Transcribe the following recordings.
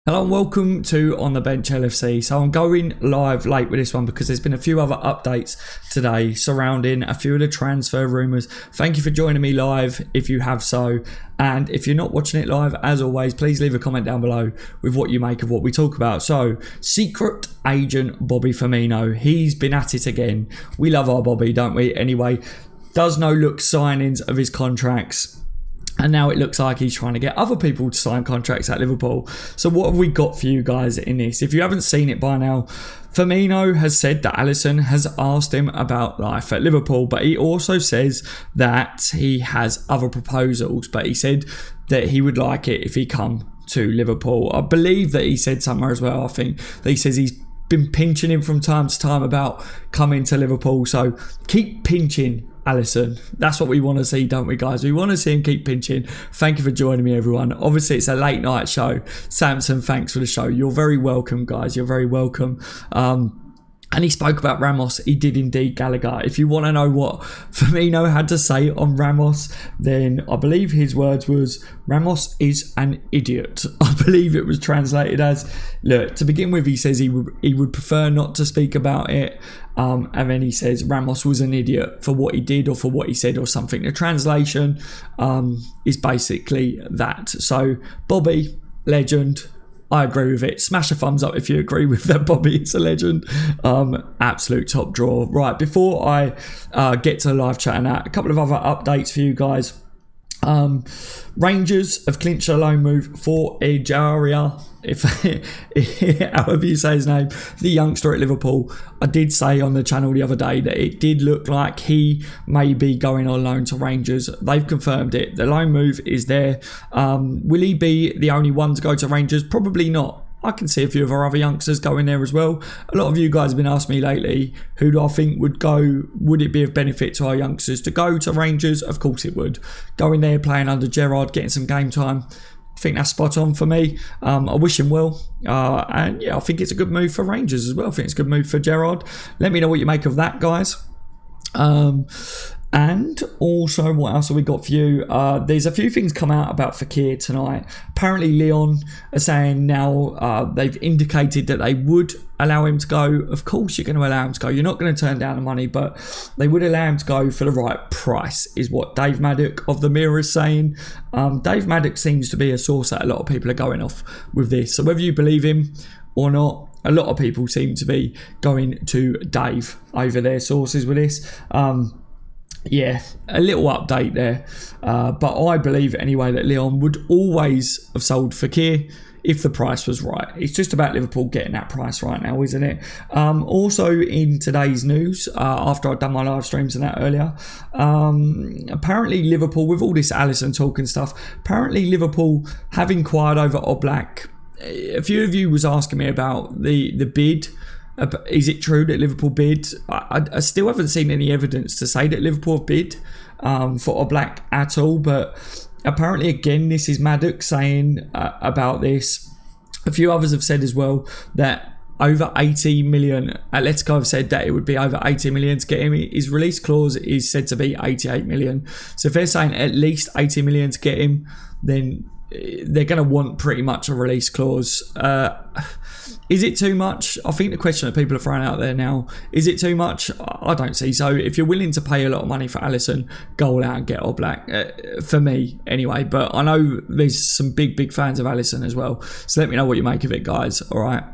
Hello and welcome to On The Bench LFC. So I'm going live late with this one because there's been a few other updates today surrounding a few of the transfer rumours. Thank you for joining me live if you have so. And if you're not watching it live, as always, please leave a comment down below with what you make of what we talk about. So, secret agent Bobby Firmino. He's been at it again. We love our Bobby, don't we? Anyway, does no look signings of his contracts. And now it looks like he's trying to get other people to sign contracts at Liverpool. So what have we got for you guys in this? If you haven't seen it by now, Firmino has said that Alisson has asked him about life at Liverpool, but he also says that he has other proposals, but he said that he would like it if he come to Liverpool. I believe that he said somewhere as well, I think, that he says he's been pinching him from time to time about coming to Liverpool. So keep pinching Alisson. That's what we want to see, don't we, guys? We want to see him keep pinching. Thank you for joining me, everyone. Obviously, it's a late night show. Samson, thanks for the show. You're very welcome, guys. You're very welcome. And he spoke about Ramos. He did indeed, Gallagher. If you want to know what Firmino had to say on Ramos, then I believe his words was, Ramos is an idiot. I believe it was translated as, look, to begin with, he says he would prefer not to speak about it. And then he says Ramos was an idiot for what he did or for what he said or something. The translation is basically that. So, Bobby, legend. I agree with it. Smash a thumbs up if you agree with that. Bobby is a legend. Absolute top draw. Right, before I get to the live chat and that, a couple of other updates for you guys. Rangers have clinched a loan move for Ejaria, however you say his name, the youngster at Liverpool. I did say on the channel the other day that it did look like he may be going on loan to Rangers. They've confirmed it. The loan move is there. Will he be the only one to go to Rangers? Probably not. I can see a few of our other youngsters going there as well. A lot of you guys have been asking me lately, who do I think would go? Would it be of benefit to our youngsters to go to Rangers? Of course it would. Going there, playing under Gerrard, getting some game time. I think that's spot on for me. I wish him well. And yeah, I think it's a good move for Rangers as well. I think it's a good move for Gerrard. Let me know what you make of that, guys. And also, what else have we got for you? There's a few things come out about Fekir tonight. Apparently, Lyon are saying now they've indicated that they would allow him to go. Of course, you're going to allow him to go. You're not going to turn down the money, but they would allow him to go for the right price, is what Dave Maddock of the Mirror is saying. Dave Maddock seems to be a source that a lot of people are going off with this. So whether you believe him or not, a lot of people seem to be going to Dave over their sources with this. Yeah, a little update there. But I believe anyway that Lyon would always have sold Fekir if the price was right. It's just about Liverpool getting that price right now, isn't it? Also in today's news, after I'd done my live streams and that earlier, apparently Liverpool, with all this Alisson talk and stuff, apparently Liverpool have inquired over Oblak. A few of you was asking me about the bid. Is it true that Liverpool bid? I still haven't seen any evidence to say that Liverpool have bid for Oblak at all, but apparently again this is Maddock saying about this. A few others have said as well that over 80 million, Atletico have said that it would be over 80 million to get him. His release clause is said to be 88 million. So if they're saying at least 80 million to get him, then they're going to want pretty much a release clause. Is it too much? I think the question that people are throwing out there now, is it too much? I don't see so. If you're willing to pay a lot of money for Alisson, go all out and get Oblak. For me, anyway. But I know there's some big fans of Alisson as well. So let me know what you make of it, guys. All right.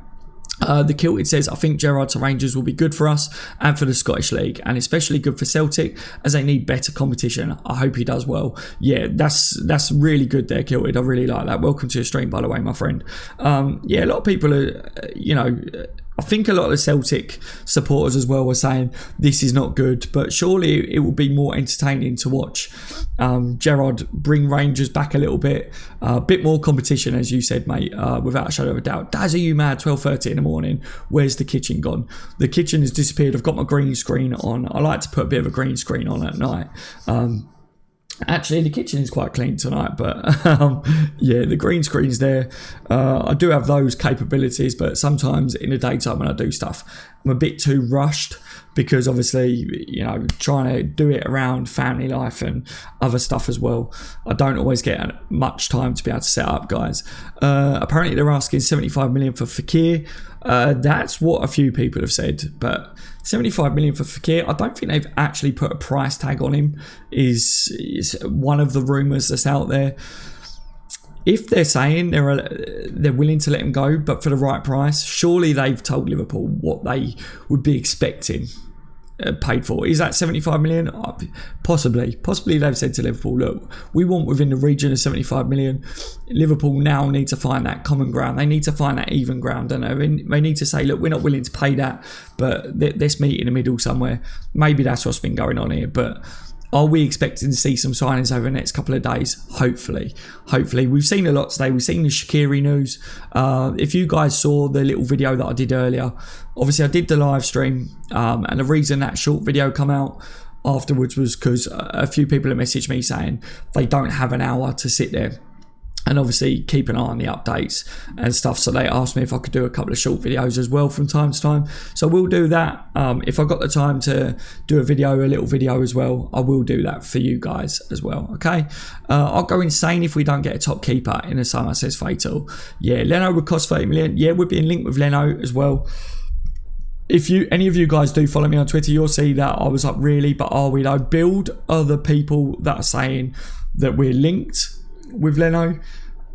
The Kilted says, I think Gerrard to Rangers will be good for us and for the Scottish League, and especially good for Celtic as they need better competition. I hope he does well. Yeah, that's really good there, Kilted. I really like that. Welcome to your stream, by the way, my friend. Yeah, a lot of people are, I think a lot of the Celtic supporters as well were saying this is not good, but surely it will be more entertaining to watch Gerrard bring Rangers back a little bit. A bit more competition, as you said, mate, without a shadow of a doubt. Daz, are you mad? 12:30 in the morning. Where's the kitchen gone? The kitchen has disappeared. I've got my green screen on. I like to put a bit of a green screen on at night. Actually, the kitchen is quite clean tonight, but yeah, the green screen's there. I do have those capabilities, but sometimes in the daytime when I do stuff, I'm a bit too rushed because obviously, you know, trying to do it around family life and other stuff as well. I don't always get much time to be able to set up, guys. Apparently, they're asking 75 million for Fekir. That's what a few people have said, but 75 million for Fekir, I don't think they've actually put a price tag on him, is one of the rumours that's out there. If they're saying they're willing to let him go, but for the right price, surely they've told Liverpool what they would be expecting paid for. Is that 75 million? Possibly they've said to Liverpool, look, we want within the region of 75 million. Liverpool now need to find that common ground. They need to find that even ground. Don't know. They need to say, look, we're not willing to pay that, but let's meet in the middle somewhere. Maybe that's what's been going on here, but are we expecting to see some signings over the next couple of days? Hopefully. We've seen a lot today. We've seen the Shaqiri news. If you guys saw the little video that I did earlier, obviously I did the live stream, and the reason that short video come out afterwards was because a few people have messaged me saying they don't have an hour to sit there and obviously keep an eye on the updates and stuff. So they asked me if I could do a couple of short videos as well from time to time. So we'll do that. If I got the time to do a little video as well, I will do that for you guys as well. Okay. I'll go insane if we don't get a top keeper in the summer, says Fatal. Yeah, Leno would cost 30 million. Yeah, we're being linked with Leno as well. If any of you guys do follow me on Twitter, you'll see that I was like, really, but are we though? Build are the people that are saying that we're linked with Leno.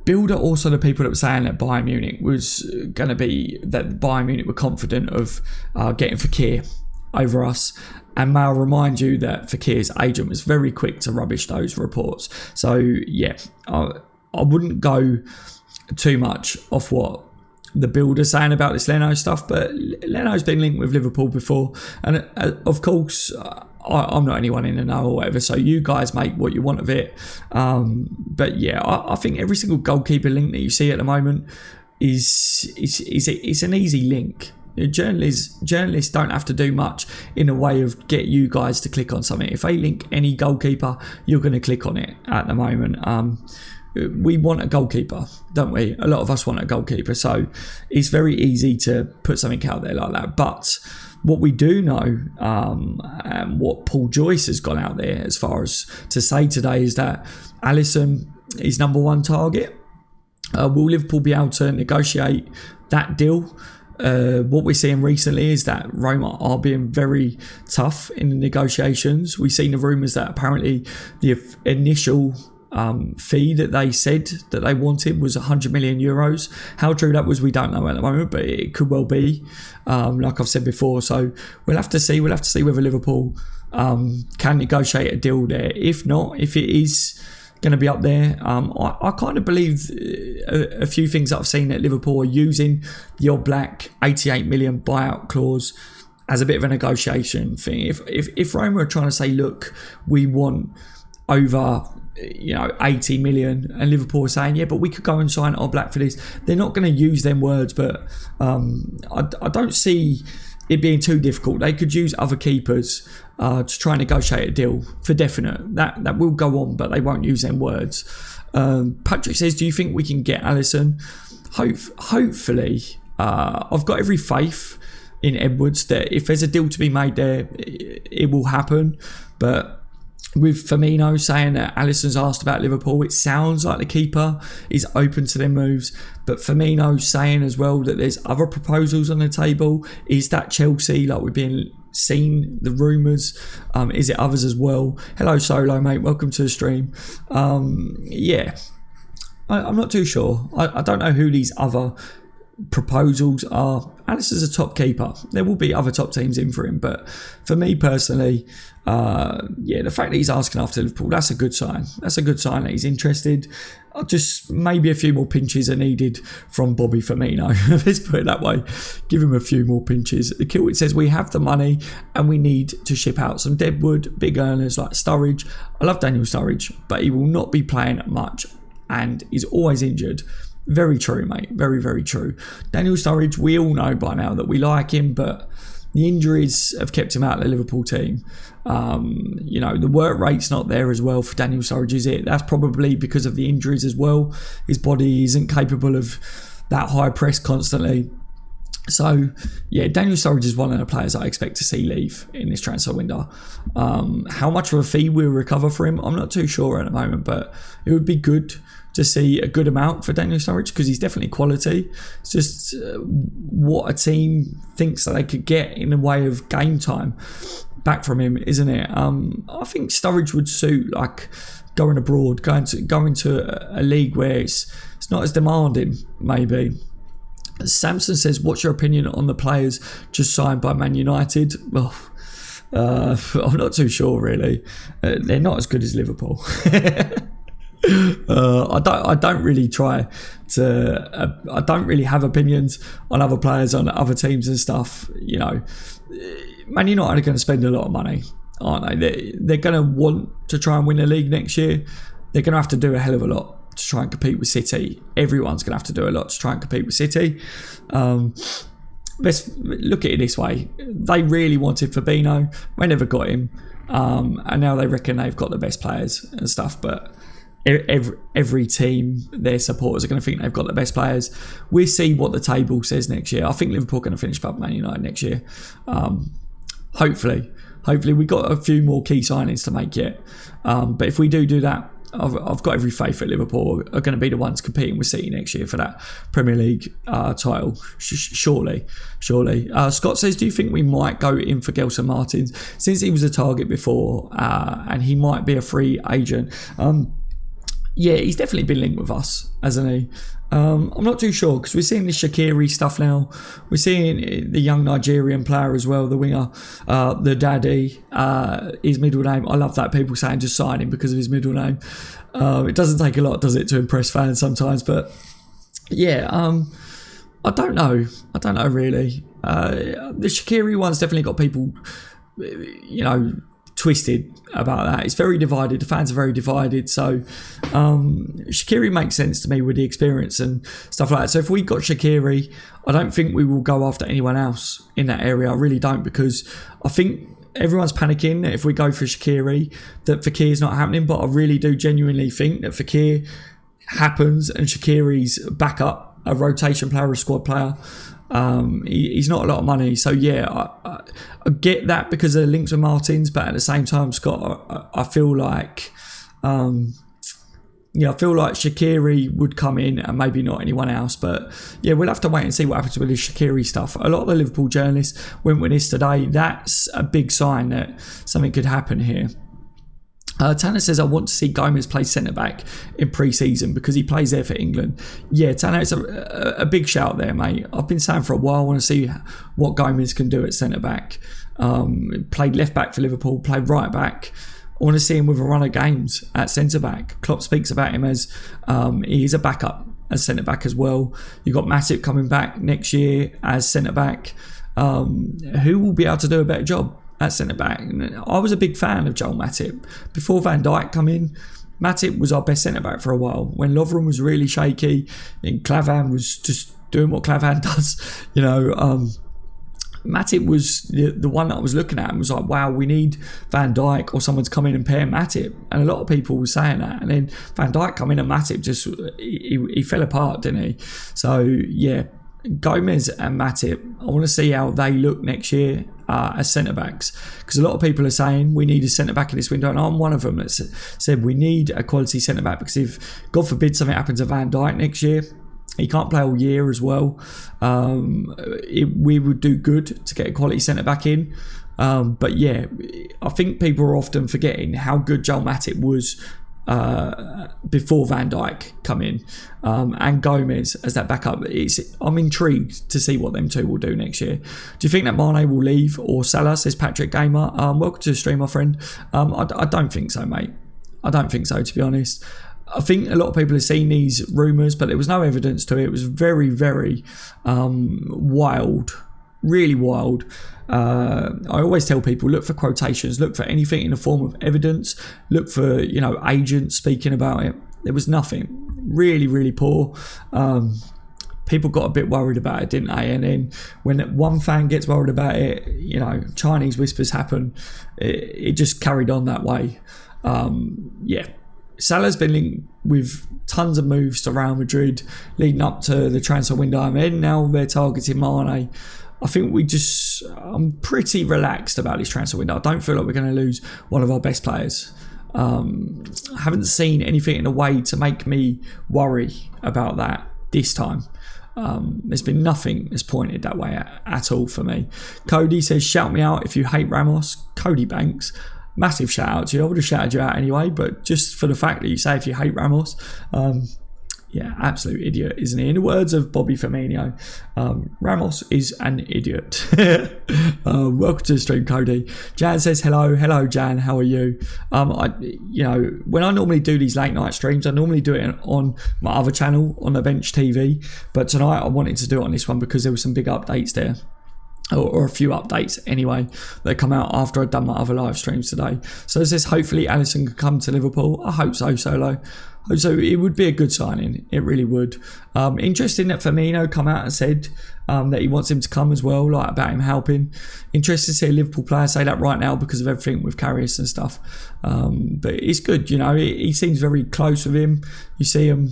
Build are also the people that were saying that Bayern Munich was going to be, that Bayern Munich were confident of getting Fekir over us. And may I remind you that Fekir's agent was very quick to rubbish those reports. So yeah, I wouldn't go too much off what the builder's saying about this Leno stuff, but Leno's been linked with Liverpool before, and of course I'm not anyone in the know or whatever, so you guys make what you want of it. But yeah, I think every single goalkeeper link that you see at the moment is an easy link. Journalists don't have to do much in a way of get you guys to click on something. If they link any goalkeeper, you're going to click on it at the moment. We want a goalkeeper, don't we? A lot of us want a goalkeeper, so it's very easy to put something out there like that. But what we do know, and what Paul Joyce has gone out there as far as to say today, is that Alisson is number one target. Will Liverpool be able to negotiate that deal? What we're seeing recently is that Roma are being very tough in the negotiations. We've seen the rumours that apparently the initial fee that they said that they wanted was 100 million euros. How true that was, we don't know at the moment, but it could well be, like I've said before. So we'll have to see whether Liverpool can negotiate a deal there. If not, if it is going to be up there, I kind of believe a few things that I've seen that Liverpool are using the All Black 88 million buyout clause as a bit of a negotiation thing. If Roma are trying to say, look, we want over 80 million, and Liverpool are saying, yeah, but we could go and sign All Black for this, they're not going to use them words. But I don't see it being too difficult. They could use other keepers to try and negotiate a deal for definite. That will go on, but they won't use them words. Patrick says, do you think we can get Alisson? Hopefully. I've got every faith in Edwards that if there's a deal to be made there, it will happen. But with Firmino saying that Alisson's asked about Liverpool, it sounds like the keeper is open to their moves. But Firmino saying as well that there's other proposals on the table. Is that Chelsea, like we've been seeing the rumours? Is it others as well? Hello Solo, mate, welcome to the stream. Yeah, I'm not too sure. I don't know who these other proposals are. Alisson's a top keeper. There will be other top teams in for him, but for me personally, the fact that he's asking after Liverpool, that's a good sign. That's a good sign that he's interested. Just maybe a few more pinches are needed from Bobby Firmino. Let's put it that way. Give him a few more pinches. The Kilwit says, we have the money and we need to ship out some deadwood, big earners like Sturridge. I love Daniel Sturridge, but he will not be playing much and he's always injured. Very true, mate. Very, very true. Daniel Sturridge, we all know by now that we like him, but the injuries have kept him out of the Liverpool team. The work rate's not there as well for Daniel Sturridge, is it? That's probably because of the injuries as well. His body isn't capable of that high press constantly. So, yeah, Daniel Sturridge is one of the players I expect to see leave in this transfer window. How much of a fee we'll recover for him, I'm not too sure at the moment, but it would be good to see a good amount for Daniel Sturridge because he's definitely quality. It's just what a team thinks that they could get in the way of game time back from him, isn't it? I think Sturridge would suit like going abroad, going to a league where it's not as demanding, maybe. Samson says, what's your opinion on the players just signed by Man United? Well, I'm not too sure, really. They're not as good as Liverpool. I don't really try to. I don't really have opinions on other players on other teams and stuff. Man United are going to spend a lot of money, aren't they? They're going to want to try and win the league next year. They're going to have to do a hell of a lot to try and compete with City. Everyone's going to have to do a lot to try and compete with City. Let's look at it this way. They really wanted Firmino. They never got him. And now they reckon they've got the best players and stuff. But every team, their supporters are going to think they've got the best players. We'll see what the table says next year. I think Liverpool are going to finish above Man United next year. Hopefully. We've got a few more key signings to make yet. But if we do that, I've got every faith that Liverpool are going to be the ones competing with City next year for that Premier League title. Surely. Scott says, do you think we might go in for Gelson Martins since he was a target before and he might be a free agent? Yeah, he's definitely been linked with us, hasn't he? I'm not too sure because we're seeing this Shaqiri stuff now. We're seeing the young Nigerian player as well, the winger, the daddy, his middle name. I love that people saying just sign him because of his middle name. It doesn't take a lot, does it, to impress fans sometimes? But yeah, I don't know really. The Shaqiri one's definitely got people, twisted about that. It's very divided. The fans are very divided. So Shaqiri makes sense to me with the experience and stuff like that. So if we got Shaqiri, I don't think we will go after anyone else in that area. I really don't, because I think everyone's panicking that if we go for Shaqiri, that Fekir's not happening. But I really do genuinely think that Fekir happens and Shaqiri's backup, a rotation player, a squad player. He's not a lot of money, so yeah, I get that because of the links with Martins, but at the same time, Scott, I feel like, Shaqiri would come in and maybe not anyone else. But yeah, we'll have to wait and see what happens with this Shaqiri stuff. A lot of the Liverpool journalists went with this today. That's a big sign that something could happen here. Tanner says, I want to see Gomez play centre-back in pre-season because he plays there for England. Yeah, Tanner, it's a big shout there, mate. I've been saying for a while, I want to see what Gomez can do at centre-back. Played left-back for Liverpool, played right-back. I want to see him with a run of games at centre-back. Klopp speaks about him as he is a backup as centre-back as well. You've got Matip coming back next year as centre-back. Who will be able to do a better job at centre-back? I was a big fan of Joel Matip. Before Van Dijk come in, Matip was our best centre-back for a while. When Lovren was really shaky and Klavan was just doing what Klavan does, Matip was the one that I was looking at and was like, wow, we need Van Dijk or someone to come in and pair Matip. And a lot of people were saying that. And then Van Dijk come in and Matip just, he fell apart, didn't he? So, yeah, Gomez and Matip, I want to see how they look next year as centre-backs, because a lot of people are saying we need a centre-back in this window, and I'm one of them that said we need a quality centre-back, because if, God forbid, something happens to Van Dijk next year, he can't play all year as well. We would do good to get a quality centre-back in. But yeah, I think people are often forgetting how good Joel Matip was before Van Dijk come in, and Gomez as that backup. I'm intrigued to see what them two will do next year. Do you think that Mane will leave or Salah, says Patrick Gamer? Welcome to the stream, my friend. I don't think so, mate. I don't think so, to be honest. I think a lot of people have seen these rumours, but there was no evidence to it. It was very, very wild, really wild. I always tell people, look for quotations, look for anything in the form of evidence, look for, agents speaking about it. There was nothing. Really, really poor. people got a bit worried about it, didn't they? And then when one fan gets worried about it, you know, Chinese whispers happen. It just carried on that way. Salah's been linked with tons of moves to Real Madrid leading up to the transfer window. I mean, now they're targeting Mane. I think I'm pretty relaxed about this transfer window. I don't feel like we're going to lose one of our best players. I haven't seen anything in a way to make me worry about that this time. There's been nothing that's pointed that way at all for me. Cody says, shout me out if you hate Ramos. Cody Banks, massive shout out to you. I would have shouted you out anyway, but just for the fact that you say if you hate Ramos, absolute idiot, isn't he? In the words of Bobby Firmino, Ramos is an idiot. Welcome to the stream, Cody. Jan says, hello Jan, how are you? When I normally do these late night streams, I normally do it on my other channel, on the Bench TV, but tonight I wanted to do it on this one because there were some big updates there. Or a few updates anyway that come out after I'd done my other live streams today. So it says hopefully Alisson could come to Liverpool. I hope so, Solo. So it would be a good signing. It really would. Interesting that Firmino come out and said that he wants him to come as well, like about him helping. Interesting to see a Liverpool player say that right now because of everything with Karius and stuff. But it's good, you know. He seems very close with him. You see him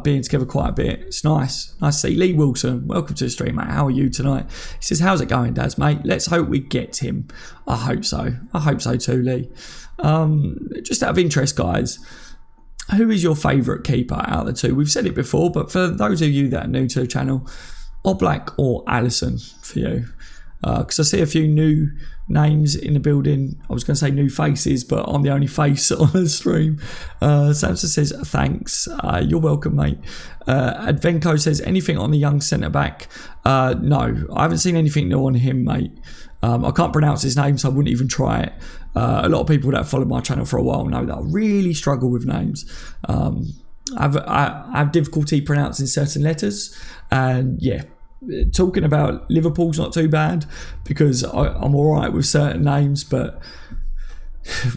being together quite a bit. It's nice. Nice to see. Lee Wilson, welcome to the stream, mate. How are you tonight? He says, how's it going, Daz, mate? Let's hope we get him. I hope so. I hope so too, Lee. Just out of interest, guys, who is your favourite keeper out of the two? We've said it before, but for those of you that are new to the channel, Oblak or Alisson for you? Because I see a few new names in the building. I was going to say new faces, but I'm the only face on the stream. Samson says, thanks. You're welcome, mate. Advenco says, anything on the young centre-back? No, I haven't seen anything new on him, mate. I can't pronounce his name, so I wouldn't even try it. A lot of people that have followed my channel for a while know that I really struggle with names. I have difficulty pronouncing certain letters, and talking about Liverpool's not too bad because I'm alright with certain names, but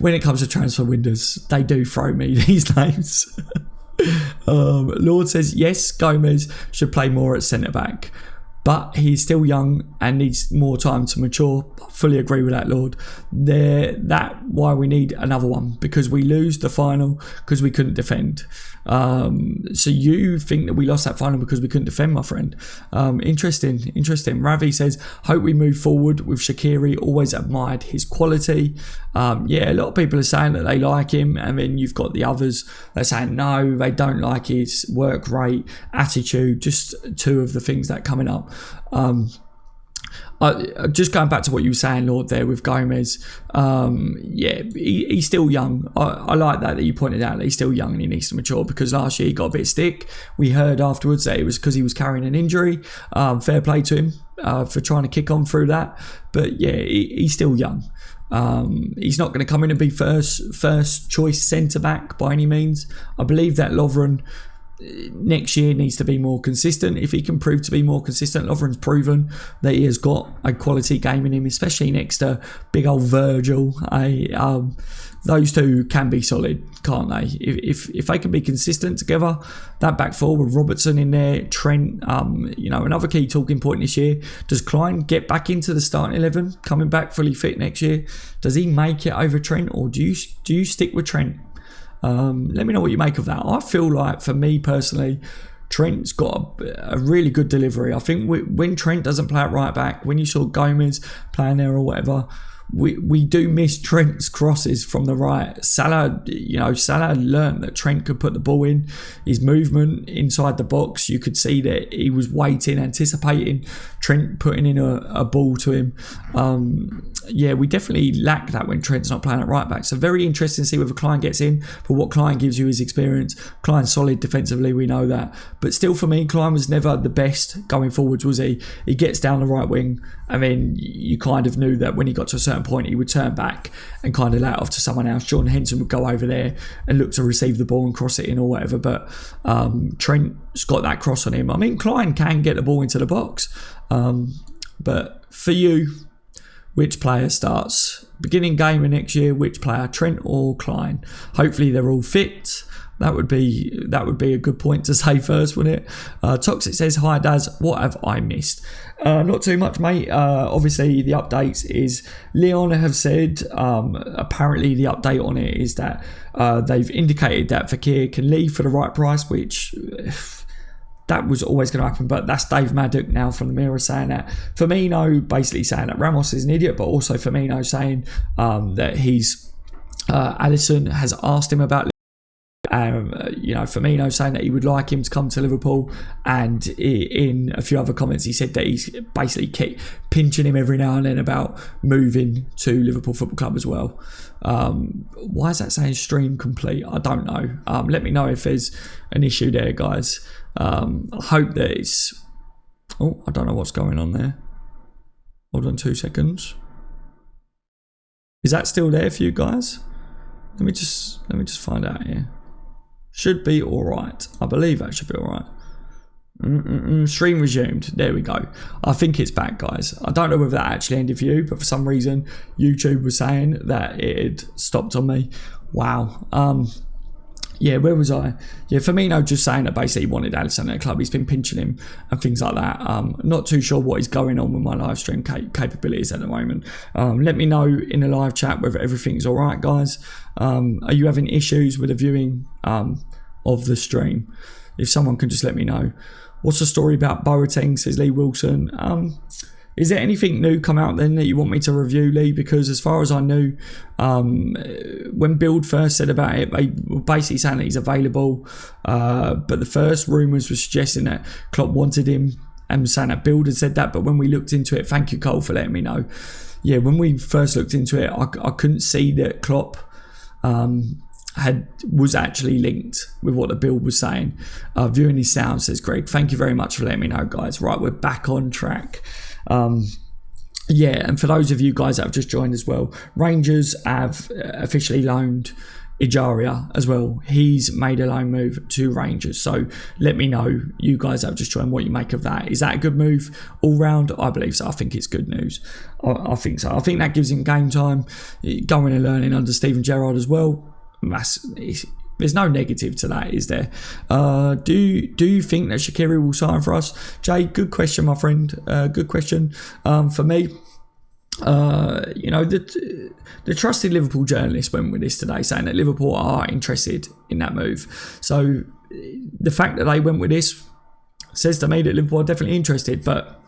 when it comes to transfer windows, they do throw me these names. Lord says, yes, Gomez should play more at centre-back, but he's still young and needs more time to mature. Fully agree with that, Lord. That's why we need another one, because we lose the final because we couldn't defend. So you think that we lost that final because we couldn't defend, my friend? Interesting. Ravi says, hope we move forward with Shaqiri. Always admired his quality. A lot of people are saying that they like him, and then you've got the others that are saying no, they don't like his work rate, attitude, just two of the things that are coming up. Just going back to what you were saying, Lord, there with Gomez, he's still young. I like that you pointed out that he's still young and he needs to mature, because last year he got a bit of stick. We heard afterwards that it was because he was carrying an injury. Fair play to him for trying to kick on through that. But he's still young. He's not going to come in and be first choice centre back by any means. I believe that Lovren next year needs to be more consistent. If he can prove to be more consistent, Lovren's proven that he has got a quality game in him, especially next to big old Virgil. Those two can be solid, can't they? If they can be consistent together, that back four with Robertson in there, Trent, another key talking point this year. Does Klein get back into the starting 11, coming back fully fit next year? Does he make it over Trent, or do you stick with Trent? Let me know what you make of that. I feel like, for me personally, Trent's got a really good delivery. I think when Trent doesn't play at right back, when you saw Gomez playing there or whatever, we do miss Trent's crosses from the right. Salah learned that Trent could put the ball in. His movement inside the box, you could see that he was waiting, anticipating Trent putting in a ball to him. We definitely lack that when Trent's not playing at right back. So very interesting to see whether Klein gets in, but what Klein gives you is experience. Klein's solid defensively, we know that. But still, for me, Klein was never the best going forwards, was he? He gets down the right wing, and then you kind of knew that when he got to a certain point, he would turn back and kind of allow it off to someone else. Jordan Henson would go over there and look to receive the ball and cross it in or whatever. But Trent's got that cross on him. I mean, Klein can get the ball into the box. But for you, which player starts beginning game of next year, which player, Trent or Klein. Hopefully they're all fit. That would be a good point to say first, wouldn't it? Toxic says, hi Daz, what have I missed? Not too much, mate. Obviously the updates is Leon have said, apparently the update on it is that they've indicated that Fekir can leave for the right price, which that was always going to happen, but that's Dave Maddock now from the Mirror saying that. Firmino basically saying that Ramos is an idiot, but also Firmino saying that Alisson has asked him about Firmino saying that he would like him to come to Liverpool, and in a few other comments he said that he's basically pinching him every now and then about moving to Liverpool Football Club as well. Why is that saying stream complete? I don't know. Let me know if there's an issue there, guys. I hope that it's... Oh, I don't know what's going on there. Hold on 2 seconds. Is that still there for you guys? Let me just find out here. Should be all right. I believe that should be all right. Stream resumed. There we go. I think it's back, guys. I don't know whether that actually ended for you, but for some reason YouTube was saying that it had stopped on me. Wow. Yeah, where was I? Yeah, Firmino just saying that basically he wanted Alisson at the club. He's been pinching him and things like that. Not too sure what is going on with my live stream capabilities at the moment. Let me know in the live chat whether everything's all right, guys. Are you having issues with the viewing of the stream? If someone can just let me know. What's the story about Boateng, says Lee Wilson? Is there anything new come out then that you want me to review, Lee? Because as far as I knew, when Build first said about it, they were basically saying that he's available. But the first rumours were suggesting that Klopp wanted him, and saying that Build had said that. But when we looked into it, thank you, Cole, for letting me know. Yeah, when we first looked into it, I couldn't see that Klopp was actually linked with what the Build was saying. Viewing his sound, says Greg. Thank you very much for letting me know, guys. Right, we're back on track. Yeah, and for those of you guys that have just joined as well, Rangers have officially loaned Ejaria as well. He's made a loan move to Rangers. So let me know, you guys that have just joined, what you make of that. Is that a good move all round? I believe so. I think it's good news. I think so. I think that gives him game time, going and learning under Steven Gerrard as well. There's no negative to that, is there? Do you think that Shaqiri will sign for us? Jay, good question, my friend. Good question. For me, the trusted Liverpool journalist went with this today, saying that Liverpool are interested in that move. So the fact that they went with this says to me that Liverpool are definitely interested. But,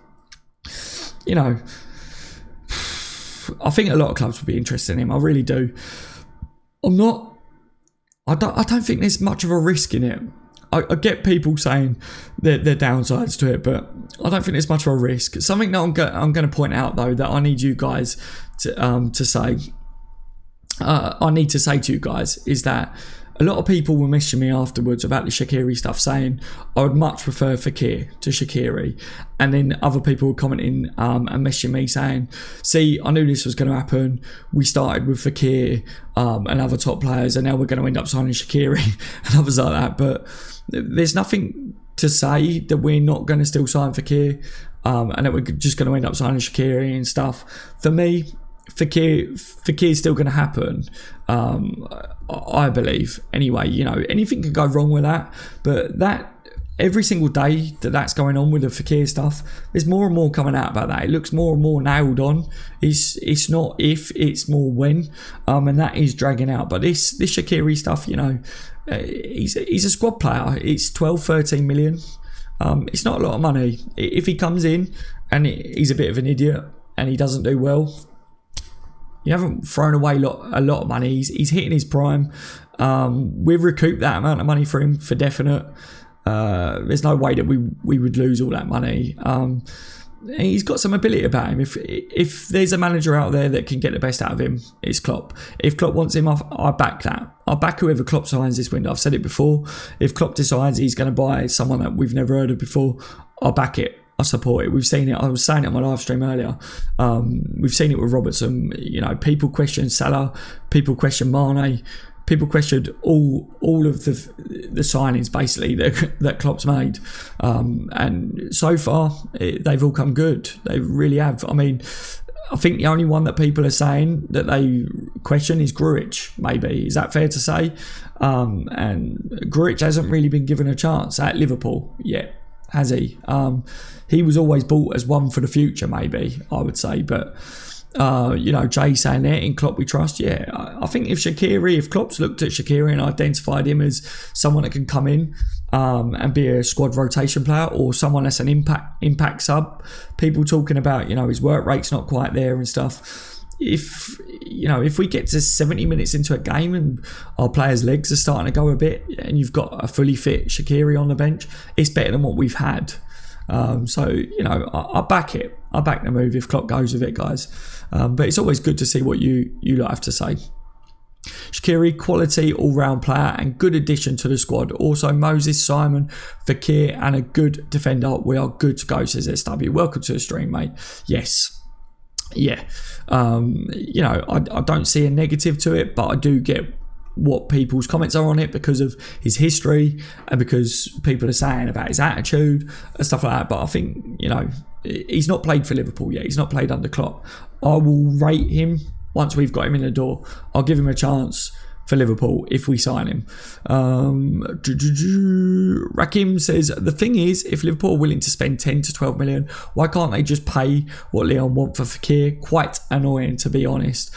I think a lot of clubs would be interested in him. I really do. I don't think there's much of a risk in it. I get people saying there are downsides to it, but I don't think there's much of a risk. Something that I'm going to point out, though, that I need you guys to say. I need to say to you guys is that a lot of people were messaging me afterwards about the Shaqiri stuff, saying I would much prefer Fekir to Shaqiri, and then other people were commenting and messaging me saying, see, I knew this was going to happen. We started with Fekir and other top players, and now we're going to end up signing Shaqiri and others like that. But there's nothing to say that we're not going to still sign Fekir and that we're just going to end up signing Shaqiri and stuff. For me, Fekir is still going to happen, I believe. Anyway, anything can go wrong with that, but that every single day that's going on with the Fekir stuff, there's more and more coming out about that. It looks more and more nailed on. It's not if, it's more when, and that is dragging out. But this Shaqiri stuff, he's a squad player. It's 12-13 million. It's not a lot of money. If he comes in and he's a bit of an idiot and he doesn't do well, you haven't thrown away a lot of money. He's hitting his prime. We've recouped that amount of money for him for definite. There's no way that we would lose all that money. He's got some ability about him. If there's a manager out there that can get the best out of him, it's Klopp. If Klopp wants him, I back that. I back whoever Klopp signs this window. I've said it before. If Klopp decides he's going to buy someone that we've never heard of before, I'll back it. I support it. We've seen it. I was saying it on my live stream earlier. We've seen it with Robertson. People question Salah. People question Mane. People questioned all of the signings basically that Klopp's made, and so far they've all come good. They really have. I mean, I think the only one that people are saying that they question is Grujic, maybe. Is that fair to say? And Grujic hasn't really been given a chance at Liverpool yet, has he? He was always bought as one for the future, maybe, I would say. But, Jay saying there, in Klopp we trust. Yeah, I think if Klopp's looked at Shaqiri and identified him as someone that can come in and be a squad rotation player, or someone that's an impact sub, people talking about, his work rate's not quite there and stuff. If we get to 70 minutes into a game and our players' legs are starting to go a bit, and you've got a fully fit Shaqiri on the bench, it's better than what we've had. I back it. I back the move if Klopp goes with it, guys. But it's always good to see what you lot have to say. Shaqiri, quality all-round player and good addition to the squad. Also, Moses, Simon, Fekir, and a good defender. We are good to go, says SW. Welcome to the stream, mate. Yes. Yeah. I don't see a negative to it, but I do get what people's comments are on it because of his history and because people are saying about his attitude and stuff like that. But I think, he's not played for Liverpool yet. He's not played under Klopp. I will rate him once we've got him in the door. I'll give him a chance for Liverpool if we sign him. Rakim says, the thing is, if Liverpool are willing to spend 10 to 12 million, why can't they just pay what Leon want for Fekir? Quite annoying, to be honest.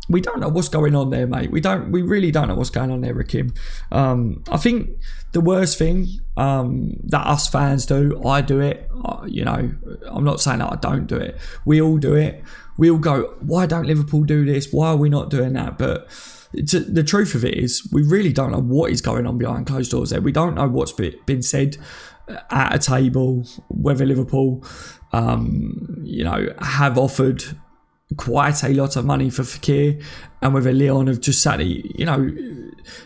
We don't know what's going on there, mate. We really don't know what's going on there, Rakim. I think the worst thing that us fans do, I do it, I'm not saying that I don't do it. We all do it. We all go, why don't Liverpool do this? Why are we not doing that? But the truth of it is, we really don't know what is going on behind closed doors there. We don't know what's been said at a table, whether Liverpool, have offered quite a lot of money for Fekir, and whether Leon have just sat there.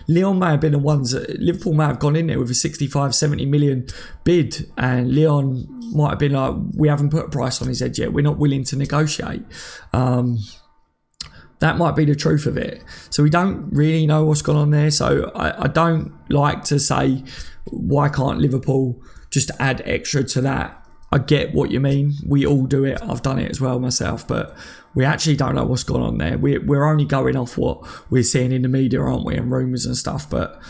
Leon may have been the ones that Liverpool may have gone in there with a 65-70 million bid, and Leon might have been like, we haven't put a price on his head yet, we're not willing to negotiate. That might be the truth of it. So we don't really know what's gone on there. So I don't like to say, why can't Liverpool just add extra to that? I get what you mean. We all do it. I've done it as well myself, but we actually don't know what's gone on there. We're only going off what we're seeing in the media, aren't we, and rumours and stuff. But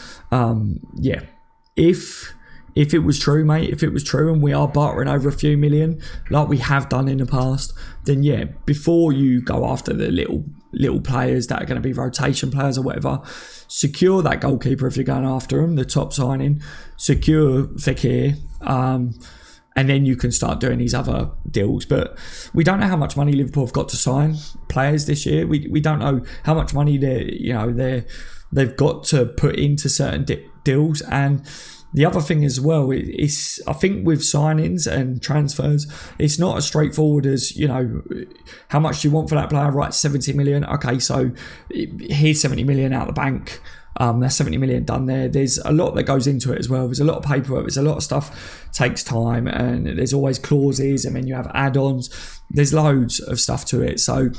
if it was true, mate, if it was true and we are bartering over a few million like we have done in the past, then yeah, before you go after the little players that are going to be rotation players or whatever, secure that goalkeeper if you're going after him, the top signing, secure Fekir, and then you can start doing these other deals. But we don't know how much money Liverpool have got to sign players this year. We don't know how much money they've got to put into certain deals. And the other thing as well is, I think with signings and transfers, it's not as straightforward as, how much do you want for that player? Right, 70 million. Okay, so here's 70 million out of the bank. That's 70 million done there. There's a lot that goes into it as well. There's a lot of paperwork. There's a lot of stuff takes time, and there's always clauses, and then you have add-ons. There's loads of stuff to it. So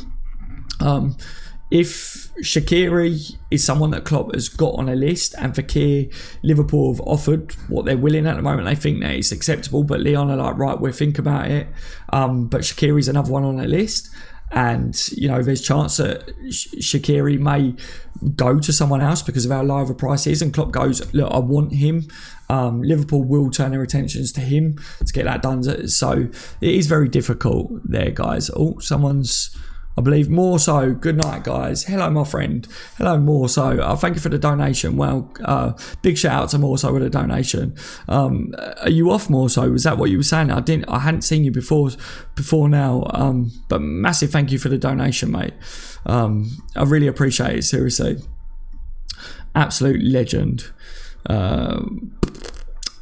if Shaqiri is someone that Klopp has got on a list, and Fekir, Liverpool have offered what they're willing at the moment, they think that it's acceptable, but Leon are like, right, we'll think about it. But Shaqiri's another one on their list. And, there's chance that Shaqiri may go to someone else because of how low of a price is. And Klopp goes, look, I want him. Liverpool will turn their attentions to him to get that done. So it is very difficult there, guys. Oh, someone's, I believe, more so. Good night, guys. Hello, my friend. Hello, more so. Thank you for the donation. Well, big shout out to more so with a donation. Are you off, more so? Was that what you were saying? I hadn't seen you before now. But massive thank you for the donation, mate. I really appreciate it. Seriously, absolute legend. I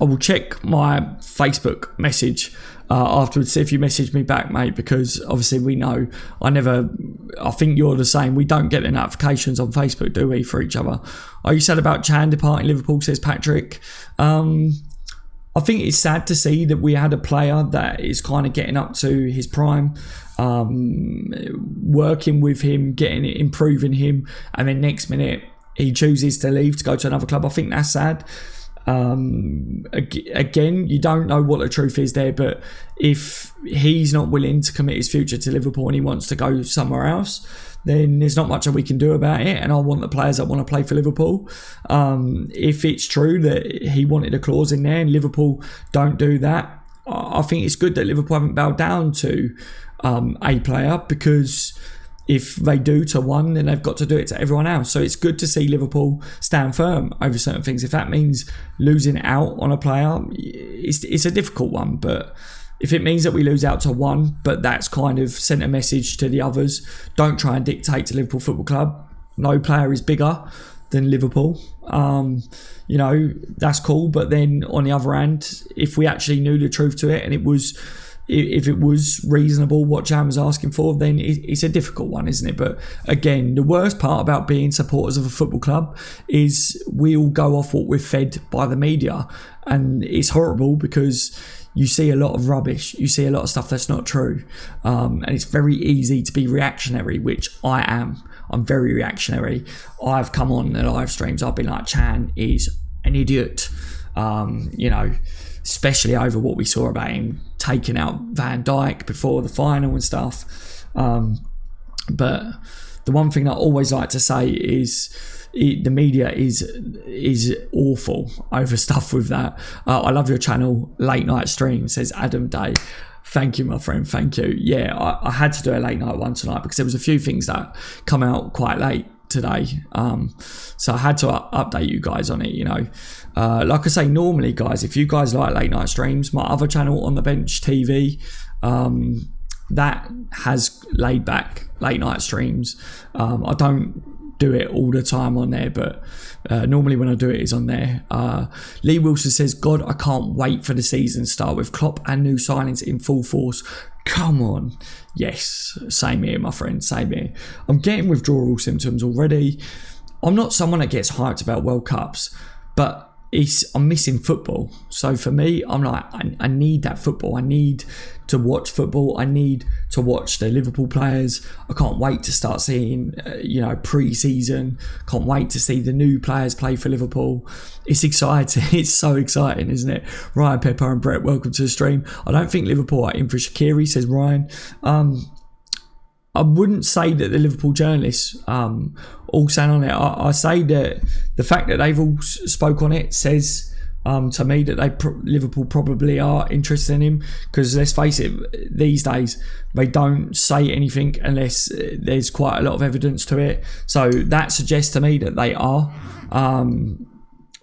will check my Facebook message afterwards, see if you message me back, mate, because obviously we know I think you're the same. We don't get the notifications on Facebook, do we, for each other? Are you sad about Chan departing Liverpool, says Patrick? I think it's sad to see that we had a player that is kind of getting up to his prime, working with him, improving him, and then next minute he chooses to leave to go to another club. I think that's sad. Again, you don't know what the truth is there, but if he's not willing to commit his future to Liverpool and he wants to go somewhere else, then there's not much that we can do about it. And I want the players that want to play for Liverpool. If it's true that he wanted a clause in there and Liverpool don't do that, I think it's good that Liverpool haven't bowed down to a player, because if they do to one, then they've got to do it to everyone else. So it's good to see Liverpool stand firm over certain things. If that means losing out on a player, it's a difficult one. But if it means that we lose out to one, but that's kind of sent a message to the others, don't try and dictate to Liverpool Football Club. No player is bigger than Liverpool. That's cool. But then on the other hand, if we actually knew the truth to it and if it was reasonable what Jan was asking for, then it's a difficult one, isn't it? But again, the worst part about being supporters of a football club is we all go off what we're fed by the media. And it's horrible because you see a lot of rubbish. You see a lot of stuff that's not true. And it's very easy to be reactionary, which I am. I'm very reactionary. I've come on the live streams. I've been like, Chan is an idiot. Especially over what we saw about him taking out Van Dijk before the final and stuff. But the one thing I always like to say is the media is awful over stuff with that. I love your channel, Late Night Stream, says Adam Day. Thank you, my friend. Thank you. Yeah, I had to do a late night one tonight because there was a few things that come out quite late today. So I had to update you guys on it, like I say, normally, guys, if you guys like late night streams, my other channel, On The Bench TV, that has laid back late night streams. I don't do it all the time on there, but normally when I do it, it's on there. Lee Wilson says, God, I can't wait for the season to start with Klopp and new signings in full force. Come on. Yes, same here, my friend, same here. I'm getting withdrawal symptoms already. I'm not someone that gets hyped about World Cups, but I'm missing football. So for me, I'm like, I need that football. I need to watch football. I need to watch the Liverpool players. I can't wait to start seeing, pre-season. Can't wait to see the new players play for Liverpool. It's exciting. It's so exciting, isn't it? Ryan Pepper and Brett, welcome to the stream. I don't think Liverpool are in for Shaqiri, says Ryan. I wouldn't say that the Liverpool journalists all stand on it. I say that the fact that they've all spoke on it says to me that Liverpool probably are interested in him, because let's face it, these days they don't say anything unless there's quite a lot of evidence to it. So that suggests to me that they are.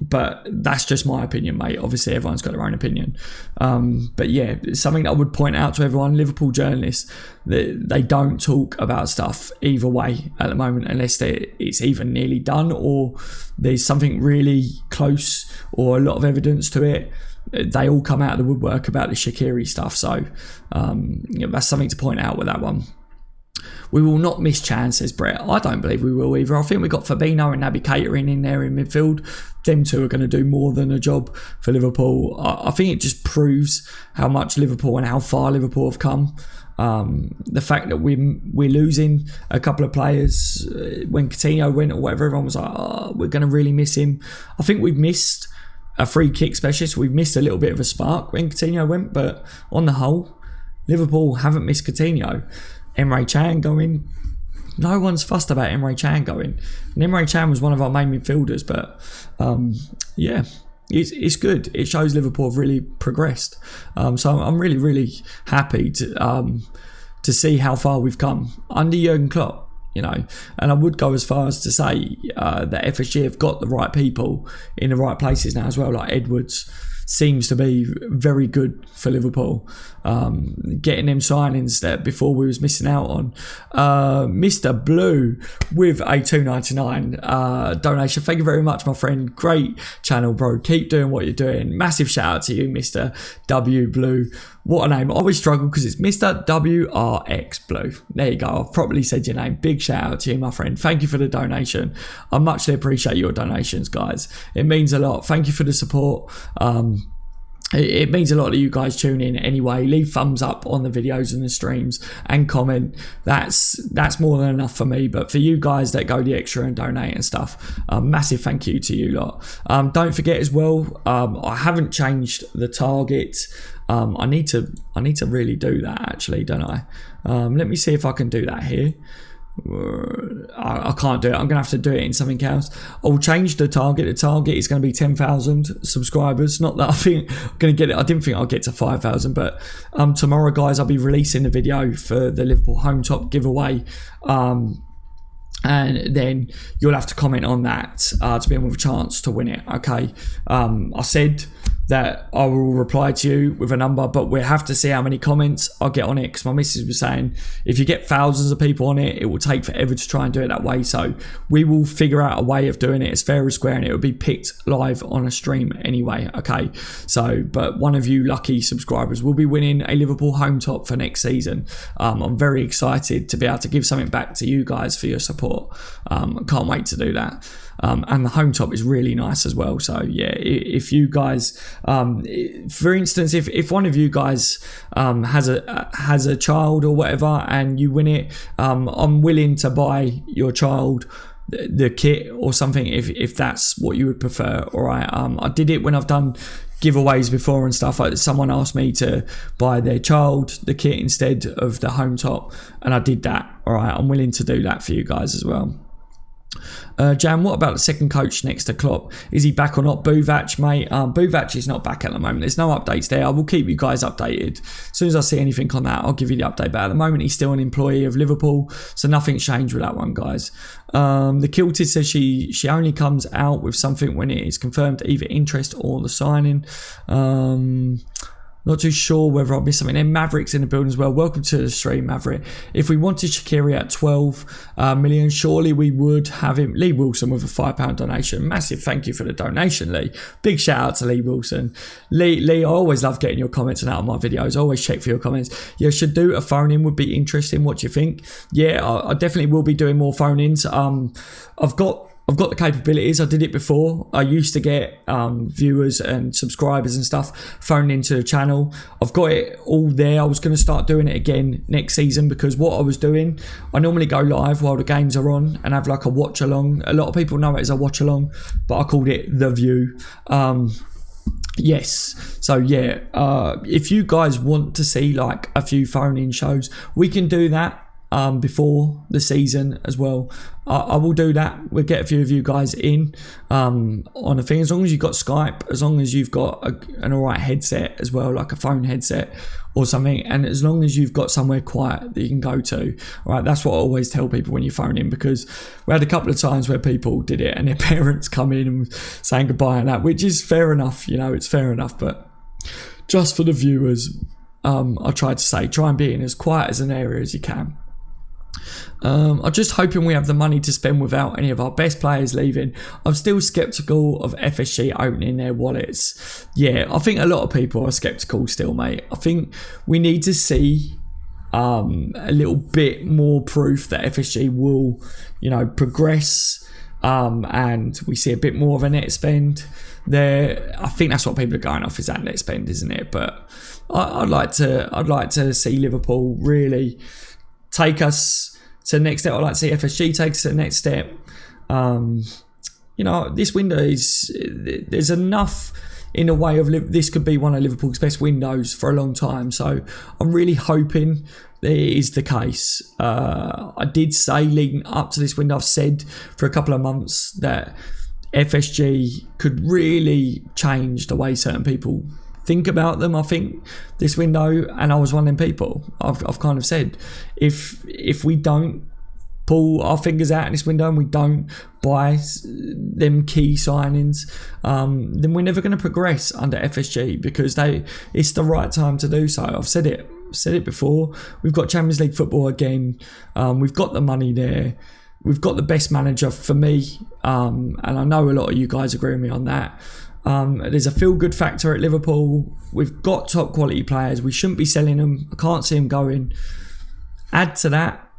But that's just my opinion, mate. Obviously, everyone's got their own opinion. But yeah, something that I would point out to everyone, Liverpool journalists, they don't talk about stuff either way at the moment unless it's either nearly done or there's something really close or a lot of evidence to it. They all come out of the woodwork about the Shaqiri stuff. So that's something to point out with that one. We will not miss Chan, says Brett. I don't believe we will either. I think we got Fabinho and Naby Keita in there in midfield. Them two are going to do more than a job for Liverpool. I think it just proves how much Liverpool and how far Liverpool have come. The fact that we're losing a couple of players when Coutinho went or whatever, everyone was like, oh, we're going to really miss him. I think we've missed a free kick specialist. We've missed a little bit of a spark when Coutinho went, but on the whole, Liverpool haven't missed Coutinho. Emre Can going. No one's fussed about Emre Can going. And Emre Can was one of our main midfielders, but it's good. It shows Liverpool have really progressed. So I'm really, really happy to see how far we've come under Jurgen Klopp. And I would go as far as to say that FSG have got the right people in the right places now as well, like Edwards. Seems to be very good for Liverpool. Getting them signings that before we was missing out on. Mr. Blue with a $2.99 donation. Thank you very much, my friend. Great channel, bro. Keep doing what you're doing. Massive shout out to you, Mr. W Blue. What a name. I always struggle because it's Mr. WRX Blue. There you go. I've properly said your name. Big shout out to you, my friend. Thank you for the donation. I muchly appreciate your donations, guys. It means a lot. Thank you for the support. It means a lot that you guys tune in anyway. Leave thumbs up on the videos and the streams and comment. That's more than enough for me. But for you guys that go the extra and donate and stuff, massive thank you to you lot. Don't forget as well, I haven't changed the target. I need to really do that actually, don't I? Let me see if I can do that here. I can't do it. I'm gonna have to do it in something else. I'll change the target. The target is going to be 10,000 subscribers. Not that I think I'm gonna get it. I didn't think I'll get to 5,000, but tomorrow, guys, I'll be releasing the video for the Liverpool home top giveaway. And then you'll have to comment on that to be in with a chance to win it. Okay. I said that I will reply to you with a number, but we'll have to see how many comments I get on it, because my missus was saying if you get thousands of people on it, it will take forever to try and do it that way. So we will figure out a way of doing it as fair and square, and it will be picked live on a stream anyway. Okay, so but one of you lucky subscribers will be winning a Liverpool home top for next season. I'm very excited to be able to give something back to you guys for your support. I can't wait to do that. And the home top is really nice as well. So yeah, if you guys, for instance, if one of you guys has a child or whatever and you win it, I'm willing to buy your child the kit or something if that's what you would prefer. All right, I did it when I've done giveaways before and stuff. Someone asked me to buy their child the kit instead of the home top, and I did that. All right, I'm willing to do that for you guys as well. Jan, what about the second coach next to Klopp? Is he back or not? Buvac, mate. Buvac is not back at the moment. There's no updates there. I will keep you guys updated. As soon as I see anything on that, I'll give you the update. But at the moment, he's still an employee of Liverpool, so nothing's changed with that one, guys. The Kilted says she only comes out with something when it is confirmed either interest or the signing. Not too sure whether I'll miss something. And Maverick's in the building as well. Welcome to the stream, Maverick. If we wanted Shaqiri at 12 million, surely we would have him. Lee Wilson with a £5 donation. Massive thank you for the donation, Lee. Big shout out to Lee Wilson. Lee, I always love getting your comments and out of my videos. I always check for your comments. Yeah, should do a phone-in would be interesting. What do you think? Yeah, I definitely will be doing more phone-ins. I've got the capabilities. I did it before. I used to get viewers and subscribers and stuff phoned into the channel. I've got it all there. I was going to start doing it again next season, because what I was doing, I normally go live while the games are on and have like a watch along. A lot of people know it as a watch along, but I called it The View. Yes, so yeah, if you guys want to see like a few phone-in shows, we can do that before the season as well. I will do that. We'll get a few of you guys in on a thing, as long as you've got Skype, as long as you've got an alright headset as well, like a phone headset or something, and as long as you've got somewhere quiet that you can go to. All right, that's what I always tell people when you phone in, because we had a couple of times where people did it and their parents come in and saying goodbye and that, which is fair enough, you know, it's fair enough, but just for the viewers, I try to say, try and be in as quiet as an area as you can. I'm just hoping we have the money to spend without any of our best players leaving. I'm still sceptical of FSG opening their wallets. Yeah, I think a lot of people are sceptical still, mate. I think we need to see a little bit more proof that FSG will, you know, progress, and we see a bit more of a net spend there. I think that's what people are going off, is that net spend, isn't it? But I'd like to see Liverpool really take us to the next step. I'd like to see FSG take us to the next step. You know, this window there's enough in a way of this could be one of Liverpool's best windows for a long time. So I'm really hoping that it is the case. I did say leading up to this window, I've said for a couple of months that FSG could really change the way certain people think about them. I think this window, and I was one of them people. I've kind of said, if we don't pull our fingers out in this window and we don't buy them key signings, then we're never going to progress under FSG, because it's the right time to do so. I've said it before. We've got Champions League football again. We've got the money there. We've got the best manager for me, and I know a lot of you guys agree with me on that. There's a feel-good factor at Liverpool. We've got top quality players. We shouldn't be selling them. I can't see them going. Add to that,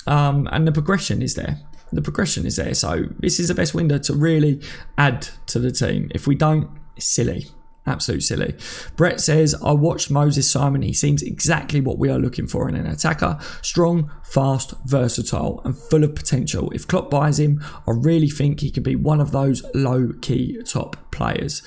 and the progression is there. So this is the best window to really add to the team. If we don't, it's silly. Absolute silly. Brett says, I watched Moses Simon. He seems exactly what we are looking for in an attacker. Strong, fast, versatile, and full of potential. If Klopp buys him, I really think he could be one of those low-key top players.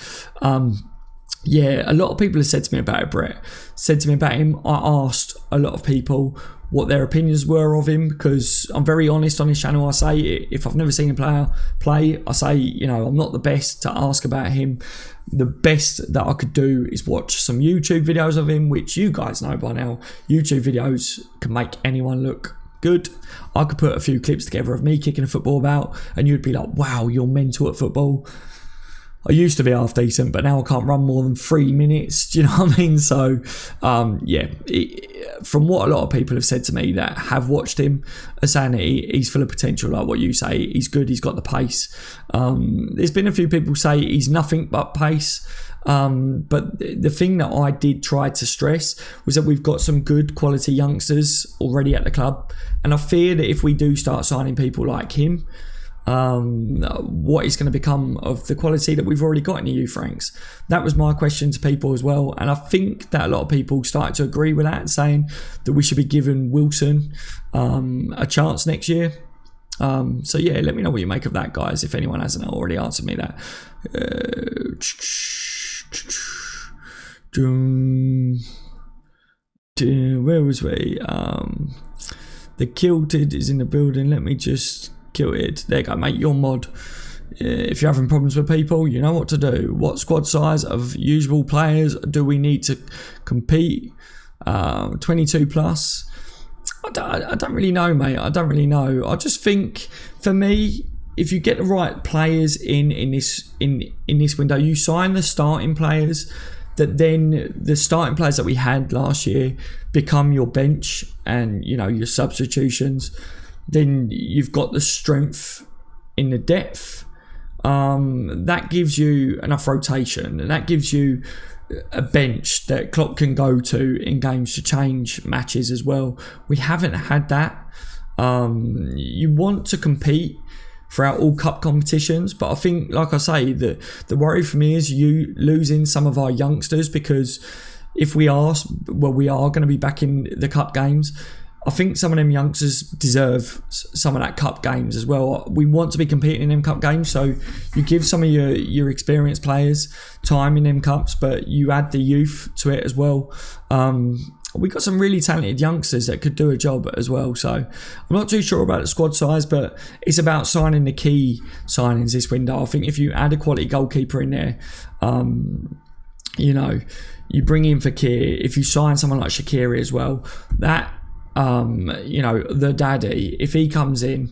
Yeah, a lot of people have said to me about it, Brett. Said to me about him. I asked a lot of people what their opinions were of him, because I'm very honest on his channel. I say, if I've never seen a player play, I say, you know, I'm not the best to ask about him. The best that I could do is watch some YouTube videos of him, which you guys know by now. YouTube videos can make anyone look good. I could put a few clips together of me kicking a football about, and you'd be like, wow, you're mental at football. I used to be half decent, but now I can't run more than 3 minutes. Do you know what I mean? So, yeah, from what a lot of people have said to me that have watched him, are saying that he's full of potential, like what you say. He's good, he's got the pace. There's been a few people say he's nothing but pace. But the thing that I did try to stress was that we've got some good quality youngsters already at the club. And I fear that if we do start signing people like him, what is going to become of the quality that we've already got in the youth ranks? That was my question to people as well, and I think that a lot of people started to agree with that, saying that we should be giving Wilson a chance next year. So yeah, let me know what you make of that, guys, if anyone hasn't already answered me that. Where was we? The Kilted is in the building. Let me just Kilted. There you go, mate. Your mod. If you're having problems with people, you know what to do. What squad size of usual players do we need to compete? 22 plus. I don't really know, mate. I don't really know. I just think, for me, if you get the right players in this window, you sign the starting players, that then the starting players that we had last year become your bench and, you know, your substitutions. Then you've got the strength in the depth. That gives you enough rotation, and that gives you a bench that Klopp can go to in games to change matches as well. We haven't had that. You want to compete throughout all cup competitions, but I think, like I say, the worry for me is you losing some of our youngsters, because if we are going to be back in the cup games, I think some of them youngsters deserve some of that cup games as well. We want to be competing in them cup games, so you give some of your experienced players time in them cups, but you add the youth to it as well. We got some really talented youngsters that could do a job as well. So I'm not too sure about the squad size, but it's about signing the key signings this window. I think if you add a quality goalkeeper in there, you know, you bring in Fekir. If you sign someone like Shaqiri as well, that, you know, the daddy, if he comes in,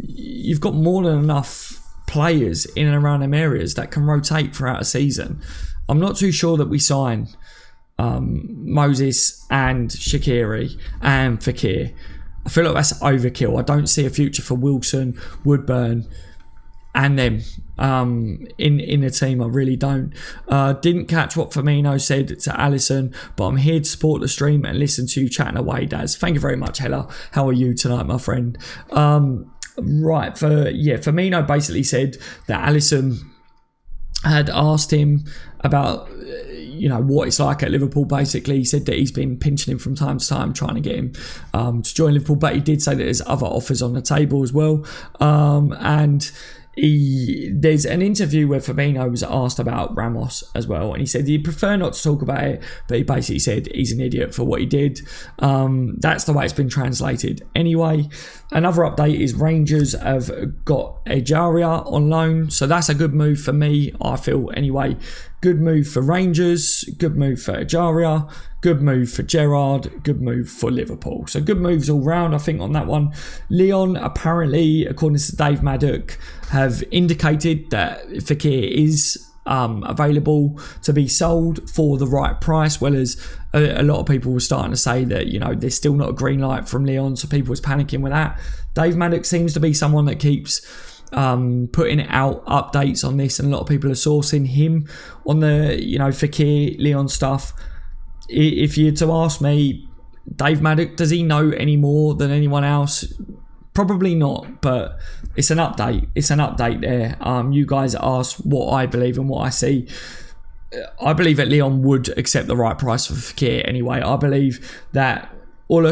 you've got more than enough players in and around them areas that can rotate throughout a season. I'm not too sure that we sign Moses and Shaqiri and Fekir. I feel like that's overkill. I don't see a future for Wilson, Woodburn and them in the team. I really don't. Didn't catch what Firmino said to Alisson, but I'm here to support the stream and listen to you chatting away, Daz. Thank you very much, Hella. How are you tonight, my friend? Right, Firmino basically said that Alisson had asked him about, you know, what it's like at Liverpool. Basically, he said that he's been pinching him from time to time, trying to get him to join Liverpool, but he did say that there's other offers on the table as well. And there's an interview where Firmino was asked about Ramos as well, and he said he'd prefer not to talk about it, but he basically said he's an idiot for what he did. That's the way it's been translated. Anyway, another update is Rangers have got Ejaria on loan, so that's a good move for me, I feel anyway. Good move for Rangers, good move for Ejaria, good move for Gerrard, good move for Liverpool. So good moves all round, I think, on that one. Lyon, apparently, according to Dave Maddock, have indicated that Fekir is available to be sold for the right price, well as a lot of people were starting to say that, you know, there's still not a green light from Lyon, so people was panicking with that. Dave Maddock seems to be someone that keeps putting out updates on this, and a lot of people are sourcing him on the, you know, Fekir, Lyon stuff. If you're to ask me, Dave Maddock, does he know any more than anyone else? Probably not, but it's an update. It's an update there. You guys asked what I believe and what I see. I believe that Leon would accept the right price for Fekir anyway. I believe that all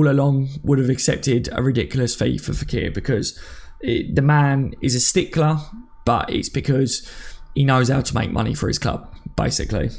along would have accepted a ridiculous fee for Fekir because the man is a stickler, but it's because he knows how to make money for his club, basically.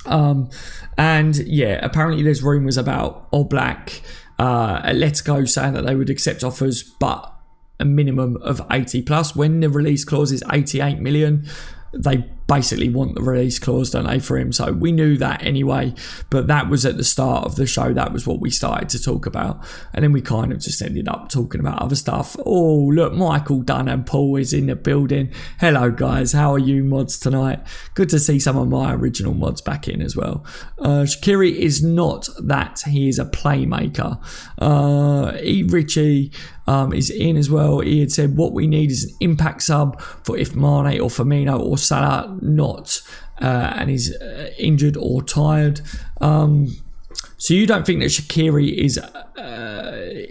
And yeah, apparently there's rumours about Oblak, Atletico saying that they would accept offers, but a minimum of 80 plus. When the release clause is 88 million, they basically want the release clause, don't they, for him? So we knew that anyway, but that was at the start of the show. That was what we started to talk about, and then we kind of just ended up talking about other stuff. Oh, look, Michael Dunn and Paul is in the building. Hello guys, how are you mods tonight? Good to see some of my original mods back in as well. Shaqiri is not that, he is a playmaker. Richie is in as well. He had said what we need is an impact sub for if Mane or Firmino or Salah not and is injured or tired. So you don't think that Shaqiri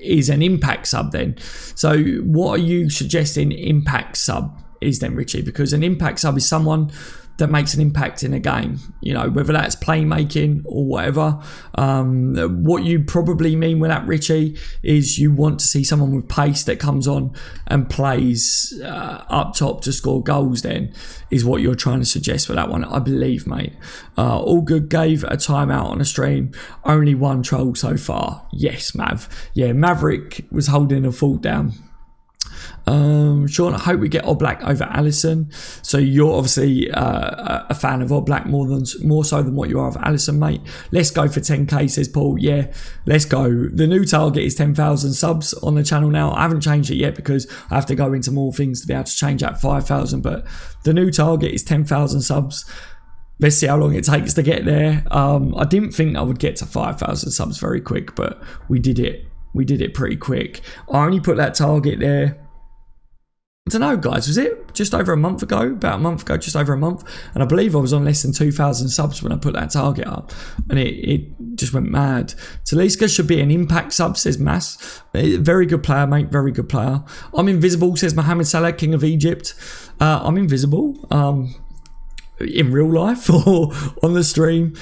is an impact sub then? So what are you suggesting impact sub is then, Richie? Because an impact sub is someone that makes an impact in a game, you know, whether that's playmaking or whatever. What you probably mean with that, Richie, is you want to see someone with pace that comes on and plays up top to score goals then, is what you're trying to suggest for that one, I believe, mate. All good gave a timeout on a stream. Only one troll so far. Yes, Mav. Yeah, Maverick was holding a fault down. Sean, I hope we get Oblak over Alisson. So you're obviously a fan of Oblak more so than what you are of Alisson, mate. Let's go for 10k, says Paul. Yeah, let's go. The new target is 10,000 subs on the channel now. I haven't changed it yet because I have to go into more things to be able to change that 5,000. But the new target is 10,000 subs. Let's see how long it takes to get there. I didn't think I would get to 5,000 subs very quick, but we did it. We did it pretty quick. I only put that target there, I don't know, guys, was it just over a month ago? About a month ago, just over a month. And I believe I was on less than 2,000 subs when I put that target up. And it just went mad. Talisca should be an impact sub, says Mass. Very good player, mate. Very good player. I'm invisible, says Mohamed Salah, King of Egypt. I'm invisible in real life or on the stream.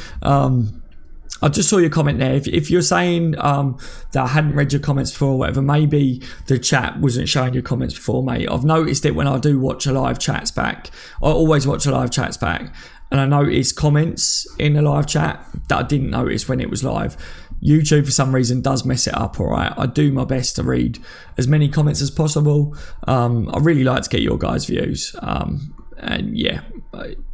I just saw your comment there. If you're saying that I hadn't read your comments before or whatever, maybe the chat wasn't showing your comments before, mate. I've noticed it when I do watch a live chats back. I always watch a live chats back. And I notice comments in the live chat that I didn't notice when it was live. YouTube, for some reason, does mess it up, all right? I do my best to read as many comments as possible. I really like to get your guys' views. And yeah,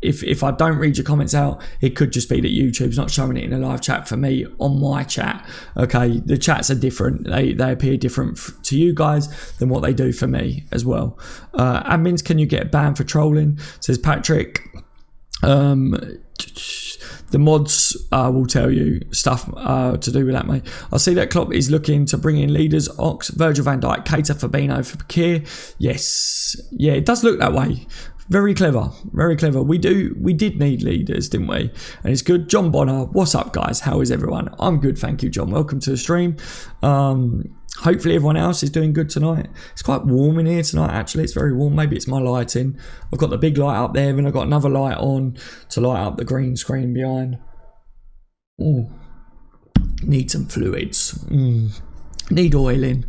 if I don't read your comments out, it could just be that YouTube's not showing it in a live chat for me on my chat. Okay, the chats are different. They appear different to you guys than what they do for me as well. Admins, can you get banned for trolling? Says Patrick. The mods will tell you stuff to do with that, mate. I see that Klopp is looking to bring in leaders. Ox, Virgil van Dijk, Keita, Fabinho, Fekir. Yes. Yeah, it does look that way. Very clever. Very clever. We did need leaders, didn't we? And it's good. John Bonner, what's up, guys? How is everyone? I'm good, thank you, John. Welcome to the stream. Hopefully everyone else is doing good tonight. It's quite warm in here tonight, actually. It's very warm. Maybe it's my lighting. I've got the big light up there, and I've got another light on to light up the green screen behind. Need some fluids. Need oiling.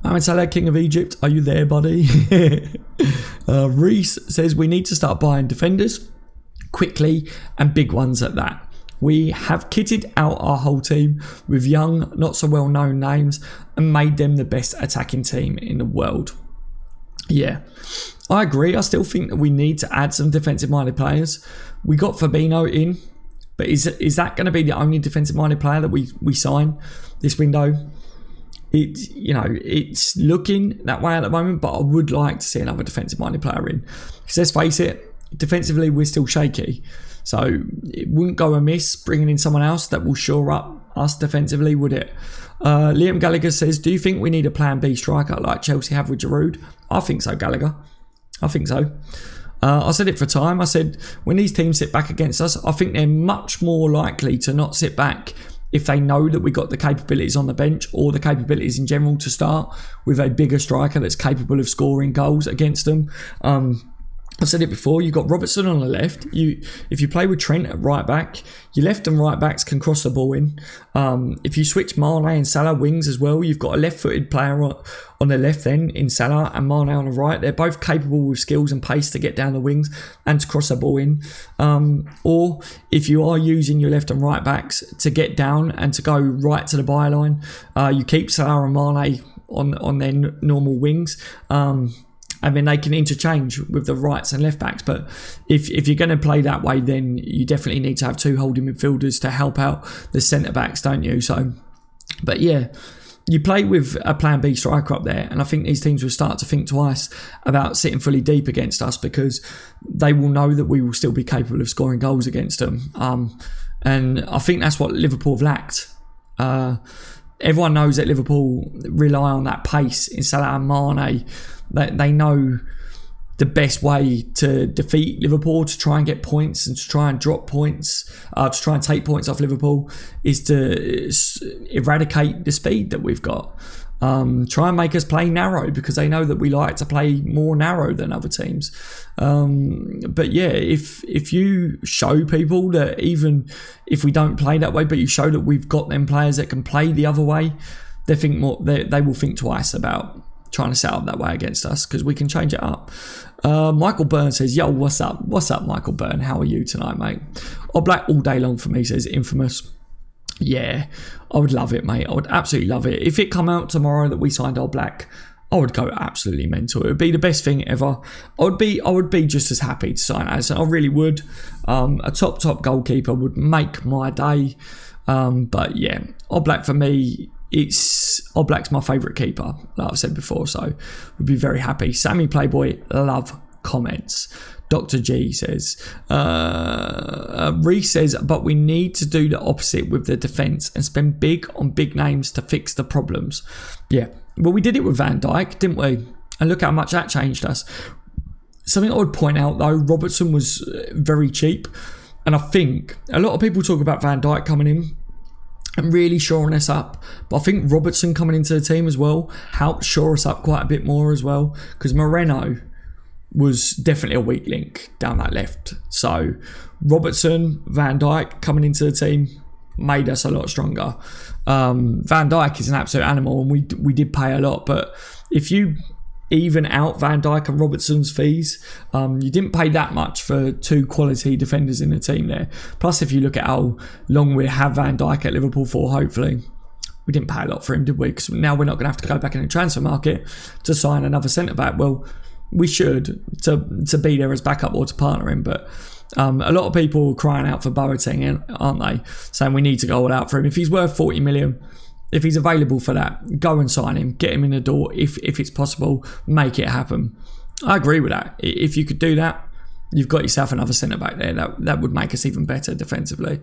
Mohamed Salah, King of Egypt, are you there, buddy? Reese says we need to start buying defenders quickly and big ones at that. We have kitted out our whole team with young, not so well known names and made them the best attacking team in the world. Yeah, I agree. I still think that we need to add some defensive minded players. We got Fabinho in, but is that going to be the only defensive minded player that we sign this window? It's looking that way at the moment, but I would like to see another defensive-minded player in. Because let's face it, defensively we're still shaky. So it wouldn't go amiss bringing in someone else that will shore up us defensively, would it? Liam Gallagher says, do you think we need a plan B striker like Chelsea have with Giroud? I think so, Gallagher. I think so. I said it for time. I said, when these teams sit back against us, I think they're much more likely to not sit back if they know that we got the capabilities on the bench or the capabilities in general to start with a bigger striker that's capable of scoring goals against them. I've said it before, you've got Robertson on the left. If you play with Trent at right back, your left and right backs can cross the ball in. If you switch Mane and Salah wings as well, you've got a left-footed player on the left then in Salah and Mane on the right. They're both capable with skills and pace to get down the wings and to cross the ball in. Or if you are using your left and right backs to get down and to go right to the byline, you keep Salah and Mane on their normal wings. And then they can interchange with the rights and left backs. But if you're going to play that way, then you definitely need to have two holding midfielders to help out the centre backs, don't you? So, but yeah, you play with a plan B striker up there, and I think these teams will start to think twice about sitting fully deep against us, because they will know that we will still be capable of scoring goals against them. And I think that's what Liverpool have lacked. Everyone knows that Liverpool rely on that pace in Salah and Mane. They know the best way to defeat Liverpool, to try and get points and to try and drop points, to try and take points off Liverpool, is to eradicate the speed that we've got. Try and make us play narrow, because they know that we like to play more narrow than other teams. But yeah, if you show people that even if we don't play that way, but you show that we've got them players that can play the other way, they will think twice about trying to set up that way against us, because we can change it up. Michael Byrne says, yo, what's up? What's up, Michael Byrne? How are you tonight, mate? Black all day long for me, says Infamous. Yeah, I would love it, mate. I would absolutely love it. If it come out tomorrow that we signed Black, I would go absolutely mental. It would be the best thing ever. I would be just as happy to sign Alisson. I really would. A top goalkeeper would make my day. But yeah, Black for me, Black's my favourite keeper, like I've said before, so we'd be very happy. Sammy Playboy, love comments. Dr. G says, Reece says, but we need to do the opposite with the defence and spend big on big names to fix the problems. Yeah, well, we did it with Van Dijk, didn't we? And look how much that changed us. Something I would point out though, Robertson was very cheap, and I think a lot of people talk about Van Dijk coming in and really shoring us up, but I think Robertson coming into the team as well helped shore us up quite a bit more as well, because Moreno was definitely a weak link down that left. So Robertson, Van Dijk coming into the team made us a lot stronger. Van Dijk is an absolute animal, and we did pay a lot, but if you even out Van Dijk and Robertson's fees, you didn't pay that much for two quality defenders in the team there. Plus, if you look at how long we have Van Dijk at Liverpool for, hopefully, we didn't pay a lot for him, did we? Because now we're not going to have to go back in the transfer market to sign another centre-back. Well, we should, to be there as backup or to partner him, but a lot of people are crying out for Boateng, aren't they? Saying we need to go all out for him. If he's worth 40 million, if he's available for that, go and sign him, get him in the door if it's possible, make it happen. I agree with that. If you could do that, you've got yourself another centre back there. That would make us even better defensively.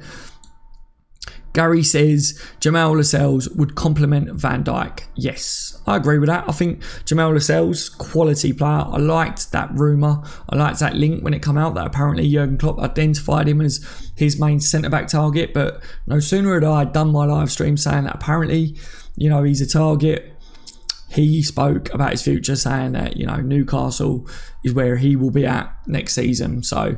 Gary says Jamal Lascelles would complement Van Dijk. Yes, I agree with that. I think Jamal Lascelles, quality player. I liked that rumour. I liked that link when it came out that apparently Jurgen Klopp identified him as his main centre-back target. But no sooner had I done my live stream saying that apparently, he's a target, he spoke about his future, saying that, Newcastle is where he will be at next season. So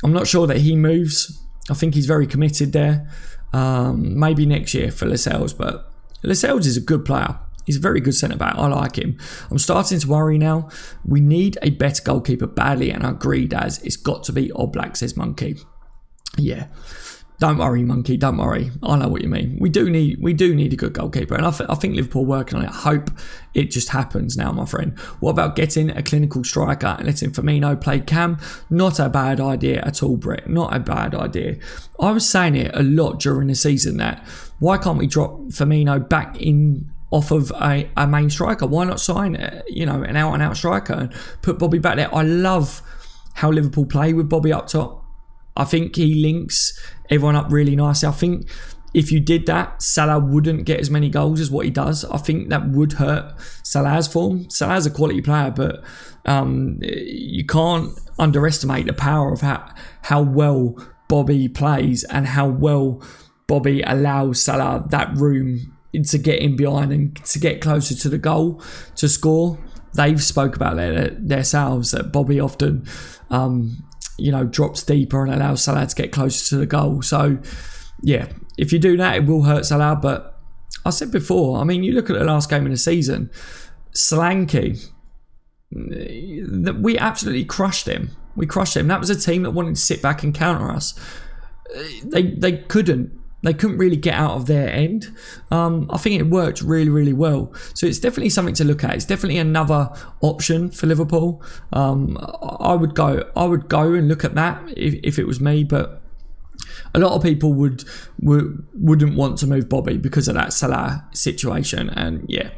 I'm not sure that he moves. I think he's very committed there. Maybe next year for Lascelles, but Lascelles is a good player. He's a very good centre-back. I like him. I'm starting to worry now. We need a better goalkeeper badly, and I agree, Daz. It's got to be Oblak, says Monkey. Yeah. Don't worry, Monkey. Don't worry. I know what you mean. We do need a good goalkeeper, and I think Liverpool are working on it. I hope it just happens now, my friend. What about getting a clinical striker and letting Firmino play cam? Not a bad idea at all, Brett. Not a bad idea. I was saying it a lot during the season that why can't we drop Firmino back in off of a main striker? Why not sign an out-and-out striker and put Bobby back there? I love how Liverpool play with Bobby up top. I think he links everyone up really nicely. I think if you did that, Salah wouldn't get as many goals as what he does. I think that would hurt Salah's form. Salah's a quality player, but you can't underestimate the power of how well Bobby plays and how well Bobby allows Salah that room to get in behind and to get closer to the goal to score. they've spoke about themselves that Bobby often, drops deeper and allows Salah to get closer to the goal. So, yeah, if you do that, it will hurt Salah. But I said before, I mean, you look at the last game of the season, Solanke, we absolutely crushed him. We crushed him. That was a team that wanted to sit back and counter us. They couldn't really get out of their end. I think it worked really, really well. So it's definitely something to look at. It's definitely another option for Liverpool. I would go and look at that if it was me, but a lot of people wouldn't want to move Bobby because of that Salah situation. And yeah,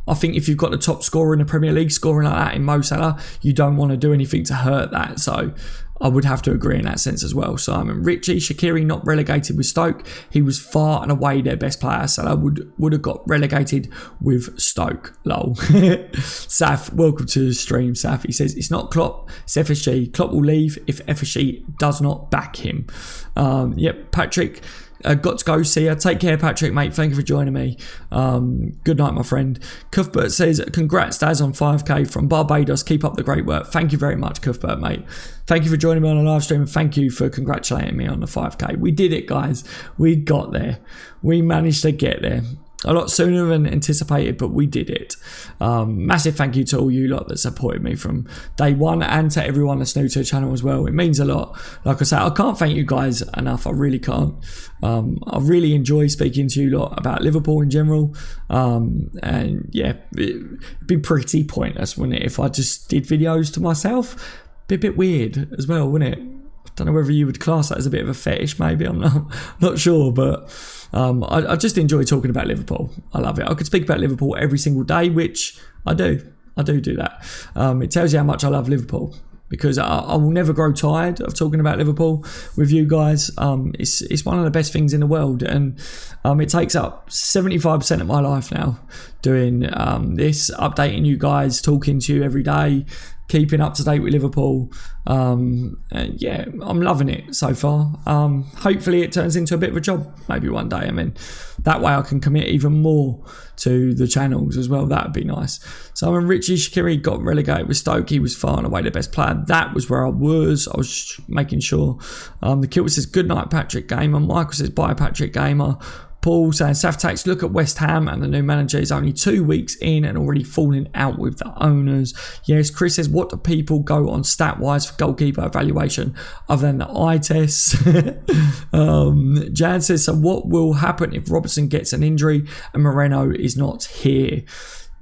I think if you've got the top scorer in the Premier League scoring like that in Mo Salah, you don't want to do anything to hurt that. So I would have to agree in that sense as well. Simon Richie, Shaqiri not relegated with Stoke. He was far and away their best player. Salah would have got relegated with Stoke. Lol. Saf, welcome to the stream, Saf. He says, it's not Klopp, it's FSG. Klopp will leave if FSG does not back him. Yep, Patrick. Got to go, see ya. Take care, Patrick, mate. Thank you for joining me. Good night, my friend. Cuthbert says, congrats, Daz, on 5k from Barbados. Keep up the great work. Thank you very much, Cuthbert, mate. Thank you for joining me on the live stream, and thank you for congratulating me on the 5k. We did it, guys. We got there. We managed to get there. A lot sooner than anticipated, but we did it. Massive thank you to all you lot that supported me from day one, and to everyone that's new to the channel as well. It means a lot. Like I said, I can't thank you guys enough. I really can't. I really enjoy speaking to you lot about Liverpool in general. And yeah, it'd be pretty pointless, wouldn't it, if I just did videos to myself? Be a bit weird as well, wouldn't it? I don't know whether you would class that as a bit of a fetish, maybe. I'm not sure, but I just enjoy talking about Liverpool. I love it. I could speak about Liverpool every single day, which I do. I do that. It tells you how much I love Liverpool, because I will never grow tired of talking about Liverpool with you guys. It's one of the best things in the world, and it takes up 75% of my life now, doing this, updating you guys, talking to you every day, keeping up to date with Liverpool. And yeah, I'm loving it so far. Hopefully it turns into a bit of a job maybe one day. I mean, that way I can commit even more to the channels as well. That would be nice. So when Richie Shaqiri got relegated with Stoke, he was far and away the best player. That was where I was making sure. The Kilter says, good night, Patrick Gamer. Michael says, bye, Patrick Gamer. Paul saying, Saftax, look at West Ham, and the new manager is only 2 weeks in and already falling out with the owners. Yes, Chris says, what do people go on stat-wise for goalkeeper evaluation other than the eye tests? Jan says, so what will happen if Robertson gets an injury and Moreno is not here?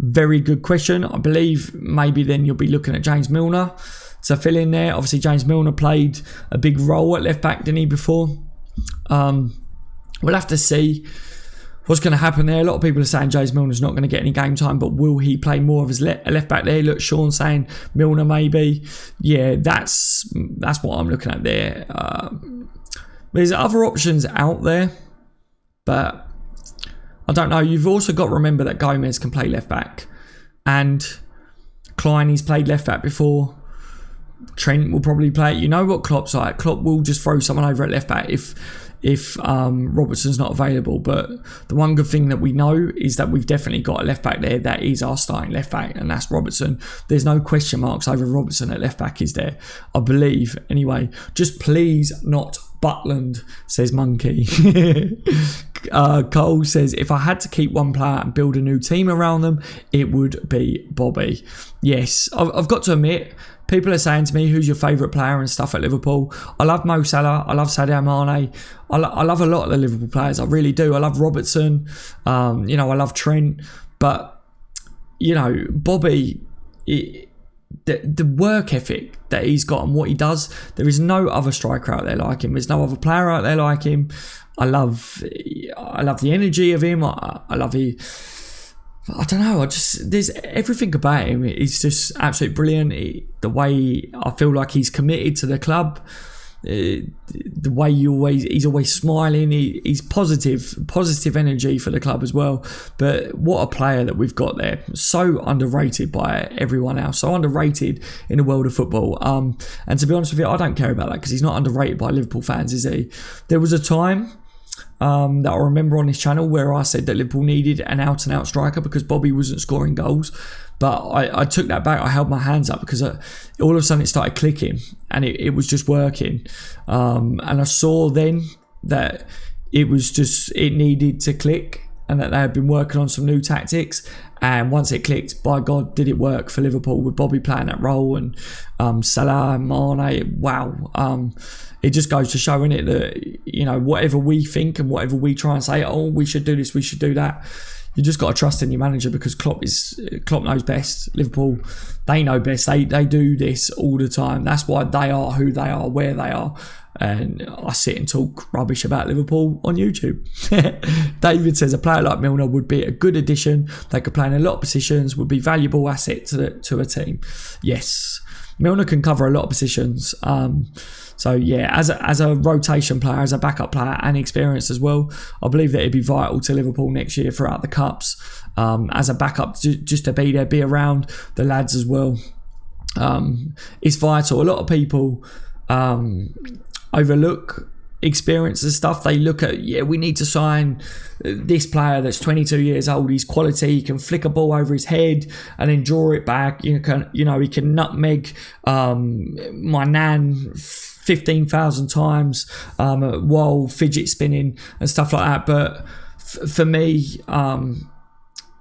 Very good question. I believe maybe then you'll be looking at James Milner to fill in there. Obviously, James Milner played a big role at left-back, didn't he, before? We'll have to see what's going to happen there. A lot of people are saying James Milner's not going to get any game time, but will he play more of his left back there? Look, Sean saying Milner maybe. Yeah, that's what I'm looking at there. There's other options out there, but I don't know. You've also got to remember that Gomez can play left back, and Klein, he's played left back before. Trent will probably play it. You know what Klopp's like. Klopp will just throw someone over at left back if Robertson's not available. But the one good thing that we know is that we've definitely got a left back there that is our starting left back, and that's Robertson. There's no question marks over Robertson at left back, is there? I believe. Anyway, just please not Butland, says Monkey. Cole says, if I had to keep one player and build a new team around them, it would be Bobby. Yes, I've got to admit, people are saying to me, who's your favourite player and stuff at Liverpool? I love Mo Salah. I love Sadio Mane. I love a lot of the Liverpool players. I really do. I love Robertson. I love Trent. But, Bobby, the work ethic that he's got and what he does, there is no other striker out there like him. There's no other player out there like him. I love the energy of him. I love I don't know. There's everything about him. He's just absolutely brilliant. The way I feel like he's committed to the club. The way he's always smiling. He's positive energy for the club as well. But what a player that we've got there. So underrated by everyone else. So underrated in the world of football. And to be honest with you, I don't care about that because he's not underrated by Liverpool fans, is he? There was a time that I remember on this channel where I said that Liverpool needed an out-and-out striker because Bobby wasn't scoring goals. But I took that back. I held my hands up because all of a sudden it started clicking and it was just working. And I saw then that it needed to click and that they had been working on some new tactics. And once it clicked, by God, did it work for Liverpool with Bobby playing that role and Salah and Mane. Wow. It just goes to show, innit, that, whatever we think and whatever we try and say, oh, we should do this, we should do that, you just got to trust in your manager because Klopp knows best. Liverpool, they know best. They do this all the time. That's why they are who they are, where they are. And I sit and talk rubbish about Liverpool on YouTube. David says a player like Milner would be a good addition. They could play in a lot of positions, would be valuable asset to a team. Yes, Milner can cover a lot of positions. So yeah, as a rotation player, as a backup player and experienced as well, I believe that it'd be vital to Liverpool next year throughout the Cups. As a backup, just to be there, be around the lads as well. It's vital. A lot of people overlook experience and stuff. They look at, we need to sign this player that's 22 years old, he's quality, he can flick a ball over his head and then draw it back, he can nutmeg my nan 15,000 times while fidget spinning and stuff like that. But for me,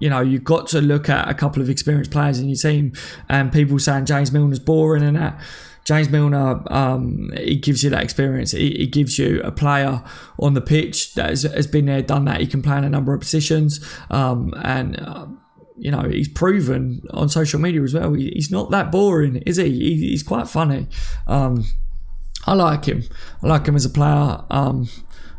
you've got to look at a couple of experienced players in your team, and people saying James Milner's boring and that. James Milner, he gives you that experience. He gives you a player on the pitch that has been there, done that. He can play in a number of positions. He's proven on social media as well. He's not that boring, is he? He's quite funny. I like him. I like him as a player.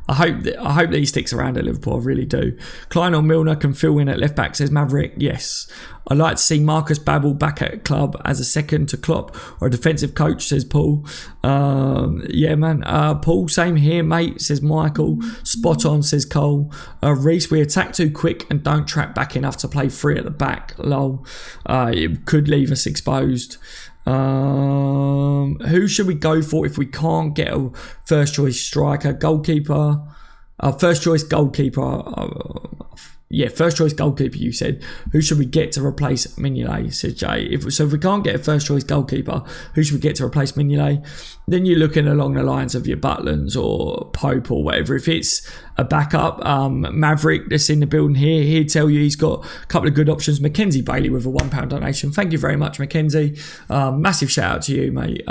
I hope that he sticks around at Liverpool. I really do. Klein or Milner can fill in at left back, says Maverick. Yes. I'd like to see Marcus Babbel back at club as a second to Klopp or a defensive coach, says Paul. Yeah, man. Paul, same here, mate, says Michael. Spot on, says Cole. Reece, we attack too quick and don't track back enough to play free at the back. Lol. It could leave us exposed. Who should we go for if we can't get a first choice striker? Goalkeeper, first choice goalkeeper. First choice goalkeeper, you said. Who should we get to replace Mignolet, says Jay. If we can't get a first choice goalkeeper, who should we get to replace Mignolet? Then you're looking along the lines of your Butlands or Pope or whatever. If it's a backup, Maverick that's in the building here, he'd tell you he's got a couple of good options. Mackenzie Bailey with a £1 donation. Thank you very much, Mackenzie. Massive shout out to you, mate.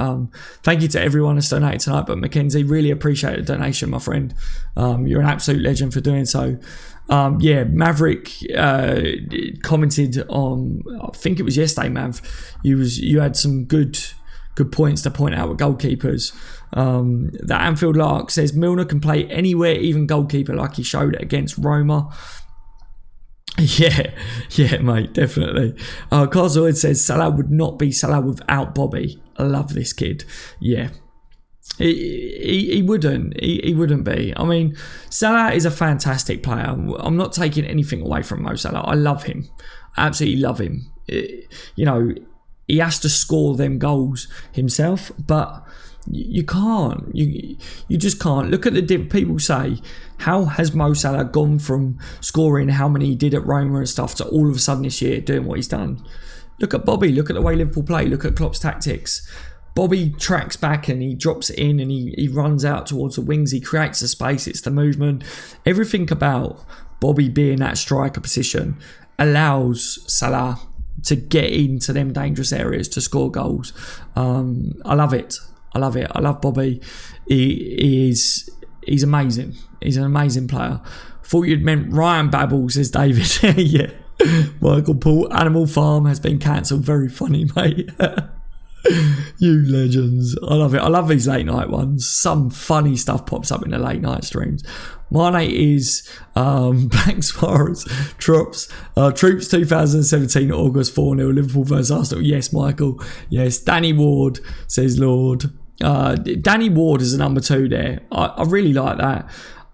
Thank you to everyone that's donated tonight, but Mackenzie, really appreciate the donation, my friend. You're an absolute legend for doing so. Maverick commented on, I think it was yesterday, Mav. You had some good points to point out with goalkeepers. That Anfield Lark says Milner can play anywhere, even goalkeeper, like he showed against Roma. Yeah, mate, definitely. Carzoid says Salah would not be Salah without Bobby. I love this kid. Yeah. He wouldn't be. I mean, Salah is a fantastic player. I'm not taking anything away from Mo Salah. I love him. I absolutely love him. He has to score them goals himself, but you can't. You just can't. Look at the different people say, how has Mo Salah gone from scoring how many he did at Roma and stuff to all of a sudden this year doing what he's done? Look at Bobby. Look at the way Liverpool play. Look at Klopp's tactics. Bobby tracks back and he drops it in and he runs out towards the wings. He creates the space. It's the movement. Everything about Bobby being that striker position allows Salah to get into them dangerous areas to score goals. I love it. I love Bobby. He's amazing. He's an amazing player. Thought you'd meant Ryan Babel, says David. Yeah. Michael Paul, Animal Farm has been cancelled. Very funny, mate. You legends. I love it. I love these late night ones. Some funny stuff pops up in the late night streams. Mine is Black Suarez Troops 2017 August 4-0 Liverpool versus Arsenal. Yes, Michael. Yes. Danny Ward, says Lord. Danny Ward is a number 2 there. I really like that.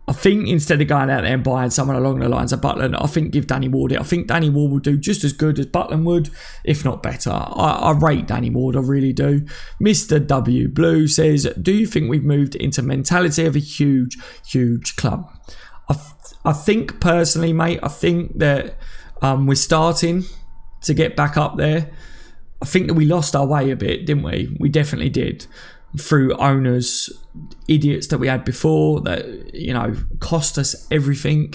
I think instead of going out there and buying someone along the lines of Butland, I think give Danny Ward it. I think Danny Ward will do just as good as Butland would, if not better. I rate Danny Ward, I really do. Mr. W Blue says, do you think we've moved into mentality of a huge, huge club? I think personally, mate, I think that we're starting to get back up there. I think that we lost our way a bit, didn't we? We definitely did. Through owners, idiots that we had before that, you know, cost us everything,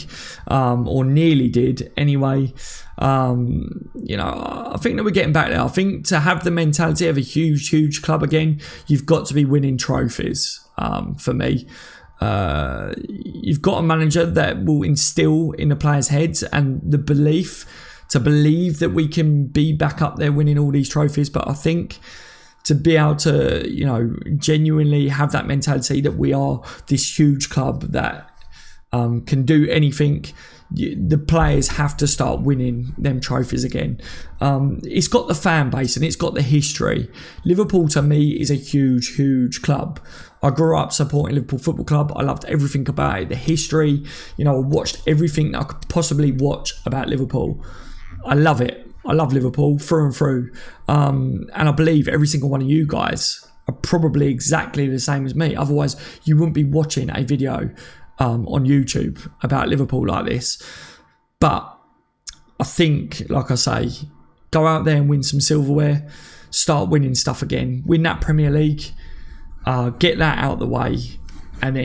or nearly did anyway. You know, I think that we're getting back there. I think to have the mentality of a huge, huge club again, you've got to be winning trophies, for me. You've got a manager that will instill in the players' heads and the belief that we can be back up there winning all these trophies. But I think to be able to, you know, genuinely have that mentality that we are this huge club that can do anything, the players have to start winning them trophies again. It's got the fan base and it's got the history. Liverpool to me is a huge, huge club. I grew up supporting Liverpool Football Club. I loved everything about it, the history. You know, I watched everything that I could possibly watch about Liverpool. I love it. I love Liverpool through and through. And I believe every single one of you guys are probably exactly the same as me. Otherwise, you wouldn't be watching a video on YouTube about Liverpool like this. But I think, like I say, go out there and win some silverware. Start winning stuff again. Win that Premier League. Get that out the way. And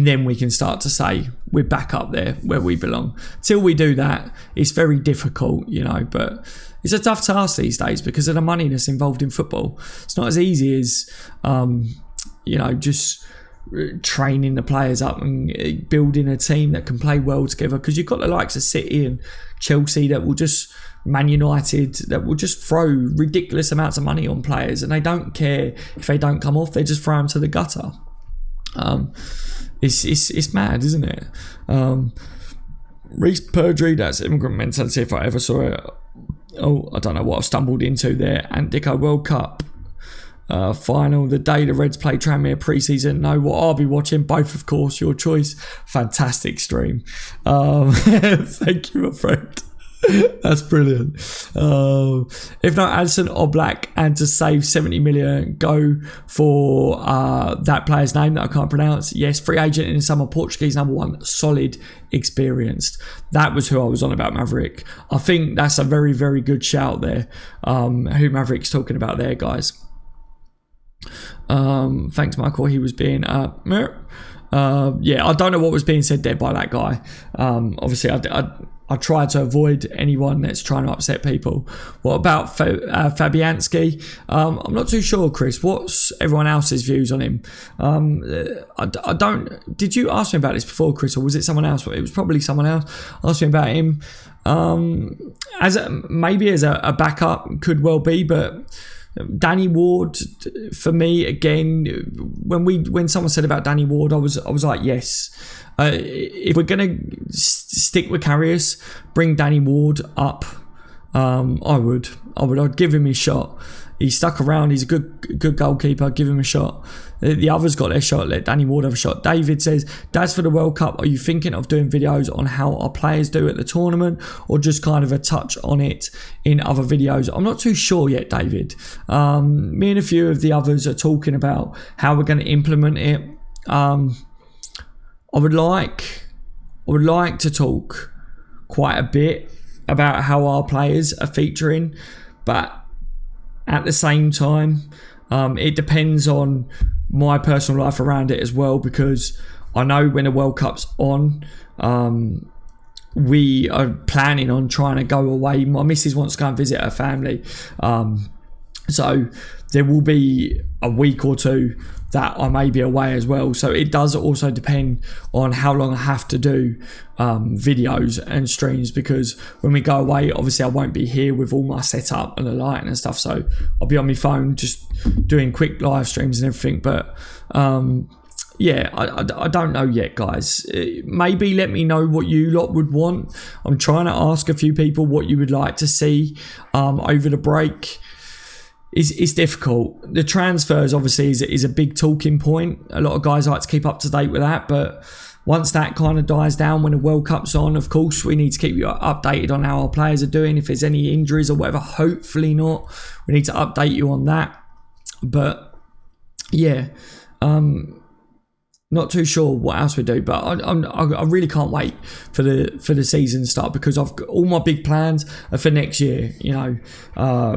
then we can start to say we're back up there where we belong. Till we do that, it's very difficult, you know, but it's a tough task these days because of the money that's involved in football. It's not as easy as, you know, just training the players up and building a team that can play well together, because you've got the likes of City and Chelsea that will just, Man United, that will just throw ridiculous amounts of money on players and they don't care if they don't come off, they just throw them to the gutter. It's mad, isn't it? Reece Perdry, that's immigrant mentality if I ever saw it. Oh, I don't know what I've stumbled into there. And Dico World Cup final, the day the Reds play Tranmere pre-season. No, what I'll be watching, both of course, your choice. Fantastic stream. Thank you, my friend. That's brilliant. If not Alisson or Black, and to save 70 million, go for that player's name that I can't pronounce. Yes, free agent in the summer, Portuguese number one, solid, experienced. That was who I was on about, Maverick. I think that's a very, very good shout there. Who Maverick's talking about there, guys. Thanks, Michael. He was being yeah, I don't know what was being said there by that guy. Obviously, I try to avoid anyone that's trying to upset people. What about Fabianski? I'm not too sure, Chris. What's everyone else's views on him? I don't. Did you ask me about this before, Chris, or was it someone else? It was probably someone else. Asked me about him. Maybe as a backup, could well be, but Danny Ward, for me, again, when someone said about Danny Ward, I was like, yes. If we're gonna stick with Karius, bring Danny Ward up. I'd give him his shot. He stuck around. He's a good goalkeeper. Give him a shot. The others got their shot. Let Danny Ward have a shot. David says, Dads, for the World Cup, are you thinking of doing videos on how our players do at the tournament, or just kind of a touch on it in other videos? I'm not too sure yet, David. Me and a few of the others are talking about how we're going to implement it. I would like to talk quite a bit about how our players are featuring, but at the same time, it depends on my personal life around it as well, because I know when the World Cup's on, we are planning on trying to go away. My missus wants to go and visit her family, so there will be a week or two that I may be away as well. So it does also depend on how long I have to do videos and streams, because when we go away, obviously I won't be here with all my setup and the lighting and stuff, so I'll be on my phone just doing quick live streams and everything. But yeah, I don't know yet, guys. Maybe let me know what you lot would want. I'm trying to ask a few people what you would like to see over the break. It's difficult. The transfers obviously is a big talking point. A lot of guys like to keep up to date with that, but once that kind of dies down, when the World Cup's on, of course, we need to keep you updated on how our players are doing. If there's any injuries or whatever, hopefully not. We need to update you on that. But yeah, not too sure what else we do, but I really can't wait for the season to start, because I've got all my big plans are for next year. You know,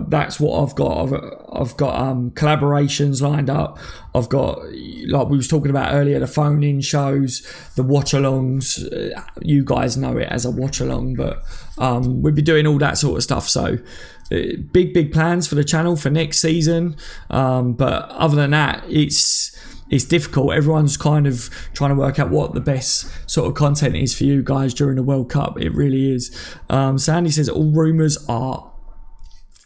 that's what I've got. I've got collaborations lined up. I've got, like we was talking about earlier, the phone-in shows, the watch-alongs. You guys know it as a watch-along, but we'll be doing all that sort of stuff. So big plans for the channel for next season. But other than that, it's difficult. Everyone's kind of trying to work out what the best sort of content is for you guys during the World Cup. It really is. Sandy says all rumours are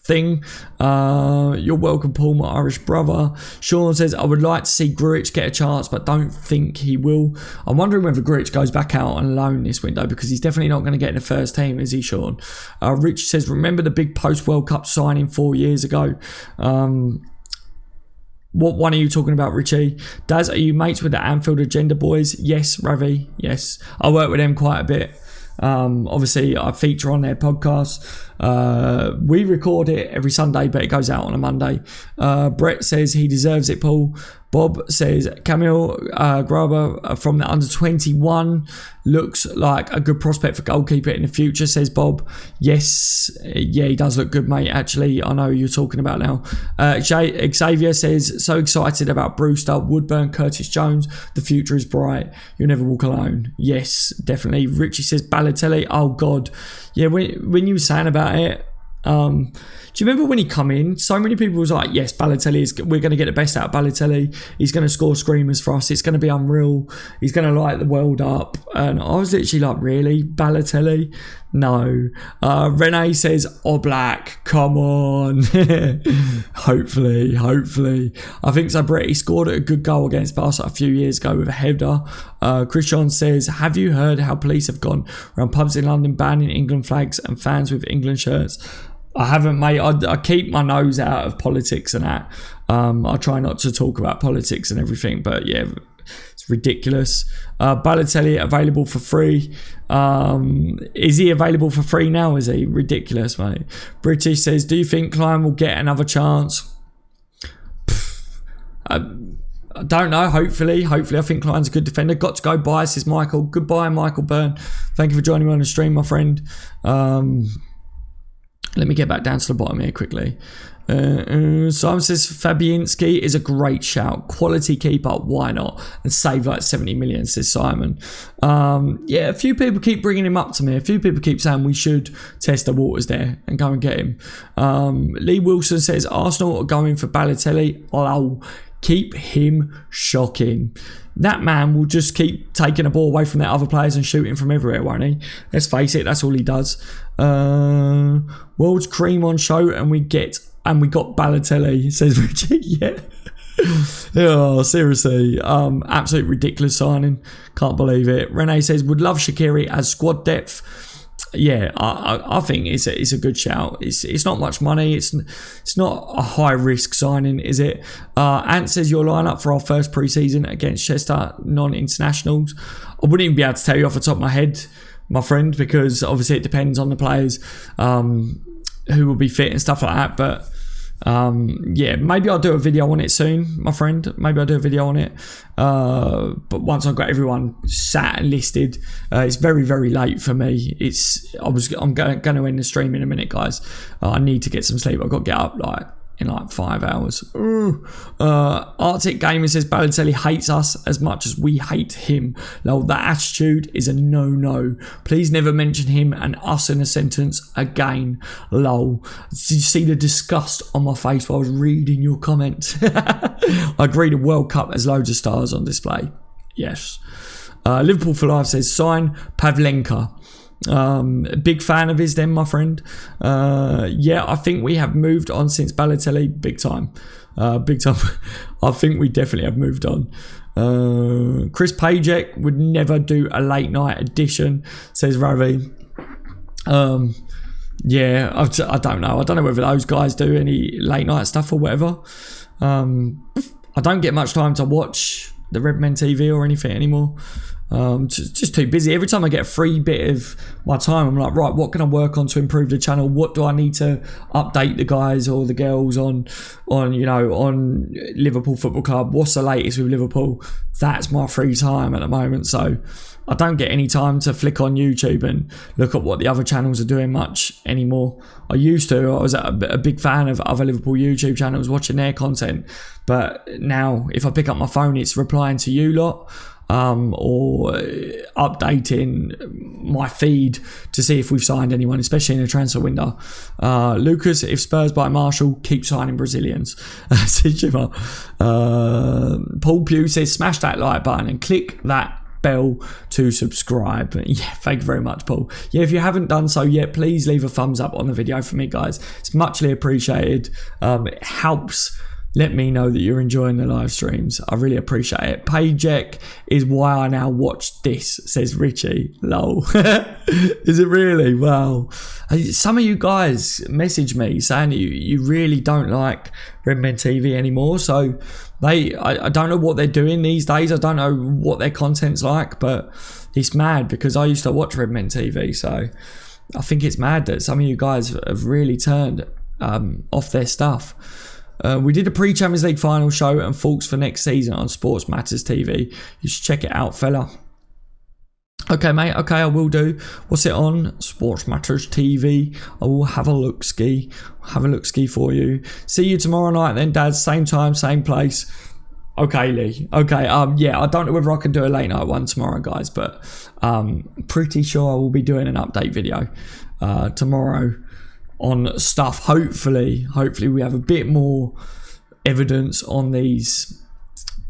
thing. You're welcome, Paul, my Irish brother. Sean says, I would like to see Grujic get a chance, but don't think he will. I'm wondering whether Grujic goes back out on loan this window, because he's definitely not going to get in the first team, is he, Sean? Rich says, remember the big post-World Cup signing 4 years ago? What one are you talking about, Richie? Daz, are you mates with the Anfield Agenda boys? Yes, Ravi, yes. I work with them quite a bit. Obviously, I feature on their podcast. We record it every Sunday, but it goes out on a Monday. Brett says he deserves it, Paul. Bob says Camille Graber from the under-21 looks like a good prospect for goalkeeper in the future, says Bob. Yes, yeah, he does look good, mate, actually. I know who you're talking about now. Xavier says, so excited about Brewster, Woodburn, Curtis Jones. The future is bright. You'll never walk alone. Yes, definitely. Richie says Balotelli. Oh, God. Yeah, when you were saying about it, do you remember when he come in? So many people was like, yes, Balotelli, we're going to get the best out of Balotelli. He's going to score screamers for us. It's going to be unreal. He's going to light the world up. And I was literally like, really? Balotelli? No. Renee says, Oblak, come on. Hopefully. I think so, Brett. He scored a good goal against Barca a few years ago with a header. Christian says, have you heard how police have gone around pubs in London banning England flags and fans with England shirts? I haven't, mate. I keep my nose out of politics and that. I try not to talk about politics and everything, but yeah, it's ridiculous. Balotelli available for free. Is he available for free now? Is he? Ridiculous, mate. British says, do you think Klein will get another chance? I don't know. Hopefully. I think Klein's a good defender. Got to go by, says Michael. Goodbye, Michael Byrne. Thank you for joining me on the stream, my friend. Let me get back down to the bottom here quickly. Simon says Fabianski is a great shout. Quality keeper, why not? And save like 70 million, says Simon. Yeah, a few people keep bringing him up to me. A few people keep saying we should test the waters there and go and get him. Lee Wilson says Arsenal are going for Balotelli. Oh, keep him shocking. That man will just keep taking a ball away from their other players and shooting from everywhere, won't he? Let's face it, that's all he does. World's cream on show, and we got Balotelli, says Richie. Yeah. Oh, seriously. Absolute ridiculous signing. Can't believe it. Renee says, would love Shaqiri as squad depth. Yeah, I think it's a good shout. It's not much money. It's not a high risk signing, is it? Ant says your lineup for our first pre-season against Chester non-internationals. I wouldn't even be able to tell you off the top of my head, my friend, because obviously it depends on the players who will be fit and stuff like that. But yeah, maybe I'll do a video on it soon, my friend. Maybe I'll do a video on it. But once I've got everyone sat and listed, it's very, very late for me. I'm going to end the stream in a minute, guys. I need to get some sleep. I've got to get up in 5 hours. Arctic Gamer says Balotelli hates us as much as we hate him. Lol, that attitude is a no. Please never mention him and us in a sentence again. Lol. Did you see the disgust on my face while I was reading your comment? I agree, the World Cup has loads of stars on display. Yes. Liverpool for Life says sign Pavlenka. Big fan of his then, my friend. Yeah, I think we have moved on since Balotelli. Big time. I think we definitely have moved on. Chris Pajek would never do a late night edition, says Ravi. Yeah, I don't know. I don't know whether those guys do any late night stuff or whatever. I don't get much time to watch the Red Men TV or anything anymore. Just too busy. Every time I get a free bit of my time, I'm like, right, what can I work on to improve the channel? What do I need to update the guys or the girls on Liverpool Football Club? What's the latest with Liverpool? That's my free time at the moment. So I don't get any time to flick on YouTube and look at what the other channels are doing much anymore. I used to. I was a big fan of other Liverpool YouTube channels, watching their content. But now, if I pick up my phone, it's replying to you lot. Or updating my feed to see if we've signed anyone, especially in a transfer window. Lucas, if Spurs buy Marshall, keep signing Brazilians. Paul Pugh says, smash that like button and click that bell to subscribe. Yeah, thank you very much, Paul. Yeah, if you haven't done so yet, please leave a thumbs up on the video for me, guys. It's muchly appreciated. It helps let me know that you're enjoying the live streams. I really appreciate it. Paycheck is why I now watch this, says Richie. Lol. Is it really? Wow. Some of you guys message me saying that you really don't like Redmen TV anymore. So I don't know what they're doing these days. I don't know what their content's like, but it's mad because I used to watch Redmen TV. So I think it's mad that some of you guys have really turned off their stuff. We did a pre-Champions League final show and thoughts for next season on Sports Matters TV. You should check it out, fella. Okay, mate. Okay, I will do. What's it on? Sports Matters TV. I will have a look-ski. Have a look-ski for you. See you tomorrow night then, Dad. Same time, same place. Okay, Lee. Okay, yeah, I don't know whether I can do a late night one tomorrow, guys, but pretty sure I will be doing an update video tomorrow on stuff. Hopefully we have a bit more evidence on these,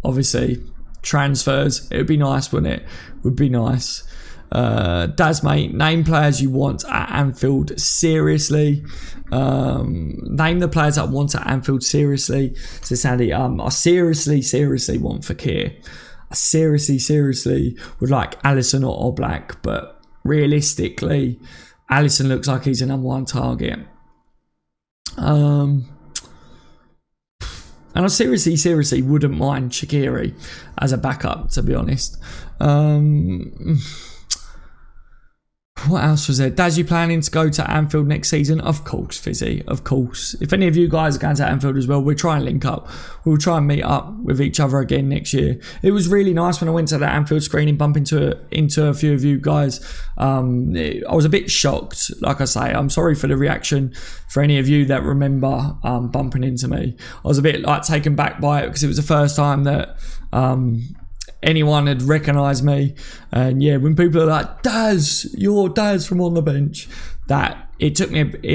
obviously, transfers. It would be nice, wouldn't it? Would be nice. Daz, mate, name players you want at Anfield seriously. Name the players I want at Anfield seriously. So Sandy, I seriously want Fekir. I seriously would like Alisson or Oblak, but realistically, Alisson looks like he's a number one target. And I seriously wouldn't mind Shaqiri as a backup, to be honest. What else was there? Daz, you planning to go to Anfield next season? Of course, Fizzy. Of course. If any of you guys are going to Anfield as well, we'll try and link up. We'll try and meet up with each other again next year. It was really nice when I went to the Anfield screening, bump into a few of you guys. I was a bit shocked, like I say. I'm sorry for the reaction for any of you that remember bumping into me. I was a bit taken back by it because it was the first time that anyone had recognised me. And yeah, when people are like, Daz, you're Daz from On The Bench, that it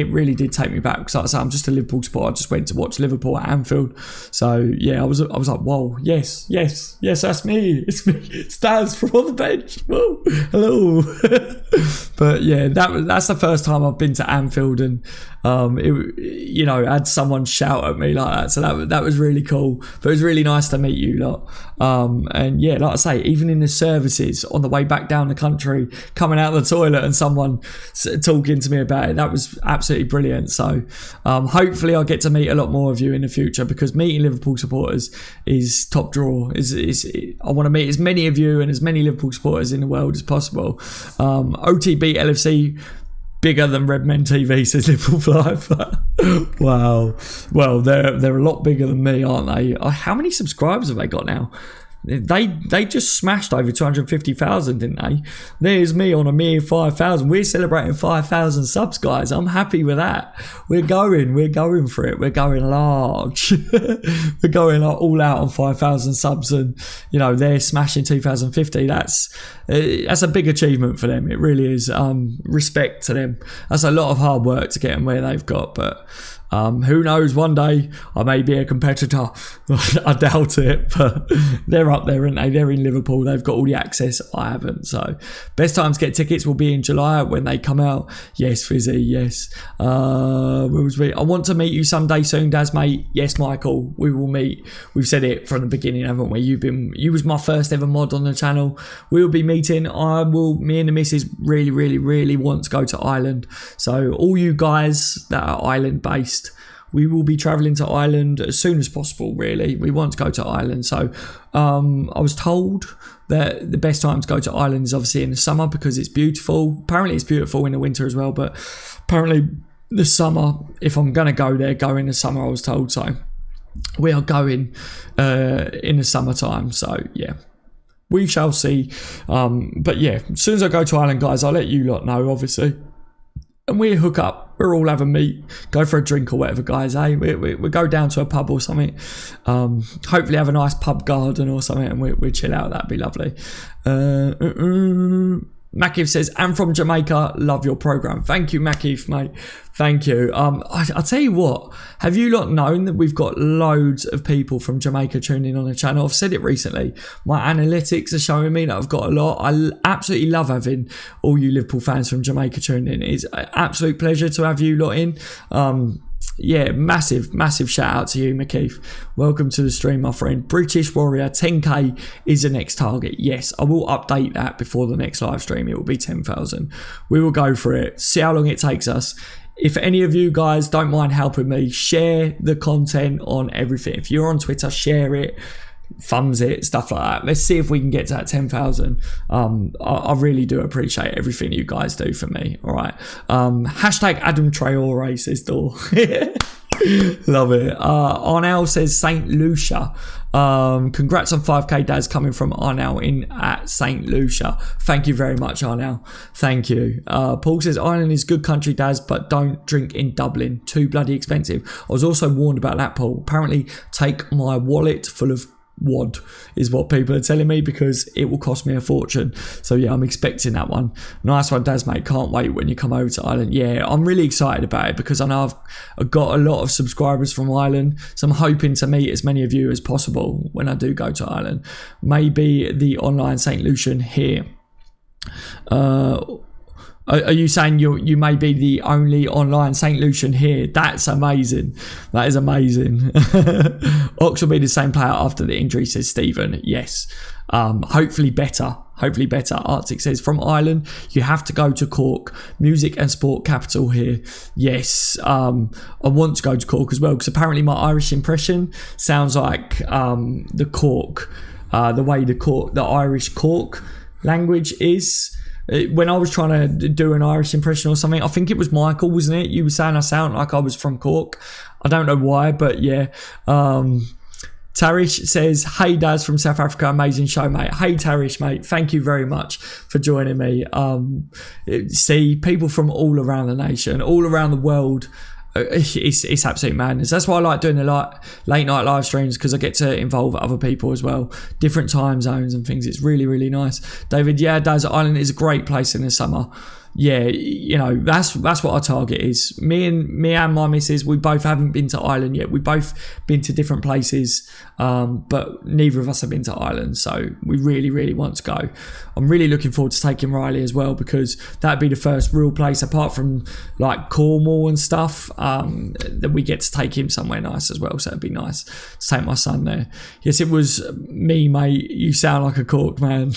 really did take me back, because like I say, I'm just a Liverpool supporter. I just went to watch Liverpool at Anfield. So yeah, I was like, whoa, yes, that's me. It's me. It's Daz from On The Bench. Whoa, hello. But yeah, that's the first time I've been to Anfield, and had someone shout at me like that. So that was really cool. But it was really nice to meet you lot. And yeah, like I say, even in the services on the way back down the country, coming out of the toilet and someone talking to me about it, that was absolutely brilliant. So hopefully I'll get to meet a lot more of you in the future, because meeting Liverpool supporters is top draw. I want to meet as many of you and as many Liverpool supporters in the world as possible. OTB LFC bigger than Redmen TV, says Liverpool Live. Wow. Well, they're a lot bigger than me, aren't they? How many subscribers have they got now? They just smashed over 250,000, didn't they? There's me on a mere 5,000. We're celebrating 5,000 subs, guys. I'm happy with that. We're going for it. We're going large. We're going all out on 5,000 subs, and they're smashing 2,050. That's a big achievement for them. It really is. Respect to them. That's a lot of hard work to get them where they've got, but who knows, one day I may be a competitor. I doubt it, but they're up there, aren't they? They're in Liverpool. They've got all the access. I haven't. So best time to get tickets will be in July when they come out. Yes, Fizzy, yes. I want to meet you someday soon, Daz, mate. Yes, Michael, we will meet. We've said it from the beginning, haven't we? You was my first ever mod on the channel. We'll be meeting. Me and the missus really want to go to Ireland. So all you guys that are island based, we will be travelling to Ireland as soon as possible, really. We want to go to Ireland. So I was told that the best time to go to Ireland is obviously in the summer because it's beautiful. Apparently it's beautiful in the winter as well, but apparently the summer, if I'm going to go there, go in the summer, I was told. So we are going in the summertime. So yeah, we shall see. But yeah, as soon as I go to Ireland, guys, I'll let you lot know, obviously. And we hook up. We're all have a meet, go for a drink or whatever, guys. We go down to a pub or something. Hopefully have a nice pub garden or something, and we chill out. That'd be lovely. Makif says, I'm from Jamaica, love your program. Thank you, Makif, mate. Thank you. I'll tell you what, have you lot known that we've got loads of people from Jamaica tuning in on the channel? I've said it recently. My analytics are showing me that I've got a lot. I absolutely love having all you Liverpool fans from Jamaica tuning in. It's an absolute pleasure to have you lot in. Yeah, massive shout out to you, McKeith. Welcome to the stream, my friend. British Warrior, 10k is the next target. Yes, I will update that before the next live stream. It will be 10,000. We will go for it. See how long it takes us. If any of you guys don't mind helping me, share the content on everything. If you're on Twitter, share it. Thumbs it, stuff like that. Let's see if we can get to that 10,000. I really do appreciate everything you guys do for me. All right. Hashtag Adam Traore says door. Love it. Arnell says St. Lucia. Congrats on 5k Daz coming from Arnell in at St. Lucia. Thank you very much, Arnell. Thank you. Paul says Ireland is good country, Daz, but don't drink in Dublin. Too bloody expensive. I was also warned about that, Paul. Apparently take my wallet full of wad is what people are telling me, because it will cost me a fortune. So yeah, I'm expecting that one. Nice one, Daz, mate. Can't wait when you come over to Ireland. Yeah, I'm really excited about it because I know I've got a lot of subscribers from Ireland, so I'm hoping to meet as many of you as possible when I do go to Ireland. Maybe the online St. Lucian here. Are you saying you may be the only online St. Lucian here? That's amazing. That is amazing. Ox will be the same player after the injury, says Stephen. Yes. Hopefully better. Arctic says, from Ireland, you have to go to Cork. Music and sport capital here. Yes. I want to go to Cork as well, because apparently my Irish impression sounds like the Cork, the way the Irish Cork language is. When I was trying to do an Irish impression or something, I think it was Michael, wasn't it? You were saying I sound like I was from Cork. I don't know why, but yeah. Tarish says, hey Daz from South Africa, amazing show, mate. Hey Tarish, mate, thank you very much for joining me. See, people from all around the nation, all around the world. It's absolute madness. That's why I like doing the late night live streams, because I get to involve other people as well, different time zones and things. It's really, really nice. David, yeah, Daz, Ireland is a great place in the summer. Yeah, you know, that's what our target is. Me and my missus, we both haven't been to Ireland yet. We've both been to different places, but neither of us have been to Ireland, so we really, really want to go. I'm really looking forward to taking Riley as well, because that'd be the first real place, apart from like Cornwall and stuff, that we get to take him somewhere nice as well. So it'd be nice to take my son there. Yes, it was me, mate. You sound like a Cork man.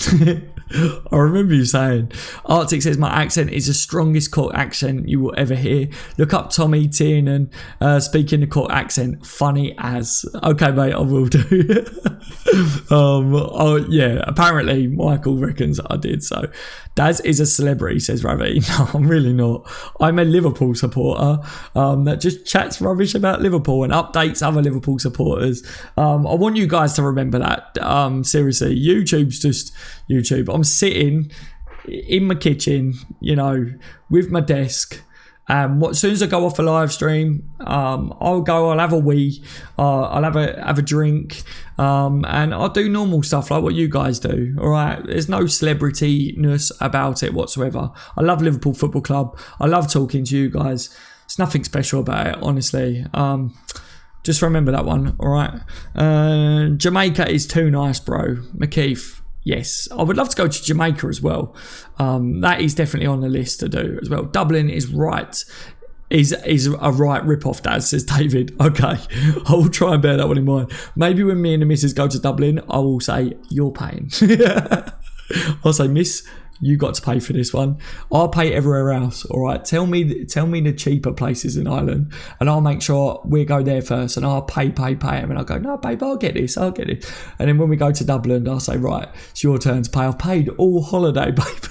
I remember you saying. Arctic says, my accent is the strongest Cork accent you will ever hear. Look up Tommy Tiernan speaking the Cork accent. Funny as. Okay, mate, I will do. Yeah, apparently Michael reckons I did. So Daz is a celebrity, says Ravi. No, I'm really not. I'm a Liverpool supporter that just chats rubbish about Liverpool and updates other Liverpool supporters. I want you guys to remember that. Seriously, YouTube's just YouTube. I'm sitting in my kitchen, you know, with my desk. As soon as I go off a live stream, I'll have a wee, I'll have a drink, and I'll do normal stuff like what you guys do. All right, there's no celebrityness about it whatsoever. I love Liverpool Football Club. I love talking to you guys. It's nothing special about it, honestly. Just remember that one. All right. Jamaica is too nice, bro. McKeith. Yes, I would love to go to Jamaica as well. That is definitely on the list to do as well. Dublin is a right rip-off, Dad, says David. Okay, I will try and bear that one in mind. Maybe when me and the missus go to Dublin, I will say, you're paying. I'll say, miss, You got to pay for this one. I'll pay everywhere else. All right. Tell me the cheaper places in Ireland, and I'll make sure we go there first. And I'll pay them. And I'll go, no, babe, I'll get this. And then when we go to Dublin, I'll say, right, it's your turn to pay. I've paid all holiday, babe.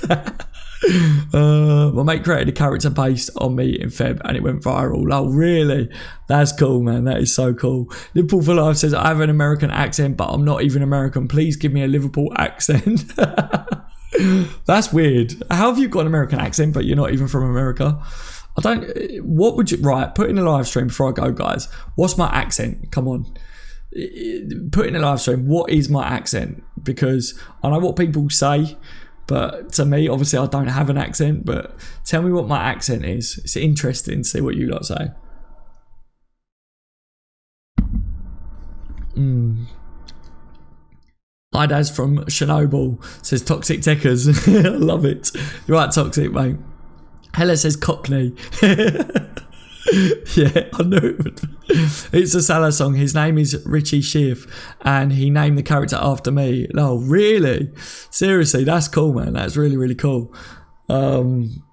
My mate created a character based on me in Feb, and it went viral. Oh, really? That's cool, man. That is so cool. Liverpool for Life says, I have an American accent, but I'm not even American. Please give me a Liverpool accent. That's weird. How have you got an American accent, but you're not even from America? What would you, right, put in a live stream before I go, guys. What's my accent? Come on. Put in a live stream, what is my accent? Because I know what people say, but to me, obviously, I don't have an accent. But tell me what my accent is. It's interesting to see what you lot say. Hi, Daz from Chernobyl says Toxic Techers. I love it. You're right, Toxic, mate. Hella says Cockney. Yeah, I knew it would. It's a Salah song. His name is Richie Schiff, and he named the character after me. Oh, really? Seriously, that's cool, man. That's really, really cool. From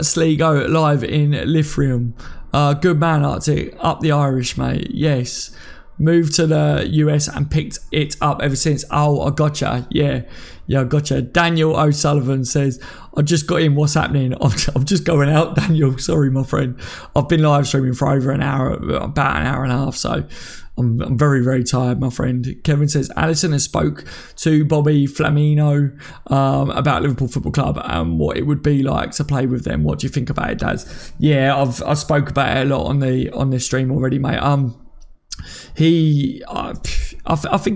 Sligo, live in Lithrium. Good man, Arctic. Up the Irish, mate. Yes. Moved to the US and picked it up ever since. Oh, I gotcha. Yeah, I gotcha. Daniel O'Sullivan says, I just got in. What's happening? I'm just going out, Daniel. Sorry, my friend. I've been live streaming for over an hour, about an hour and a half. So I'm very, very tired, my friend. Kevin says, Alisson has spoke to Bobby Firmino about Liverpool Football Club and what it would be like to play with them. What do you think about it, Daz? Yeah, I spoke about it a lot on this stream already, mate. I think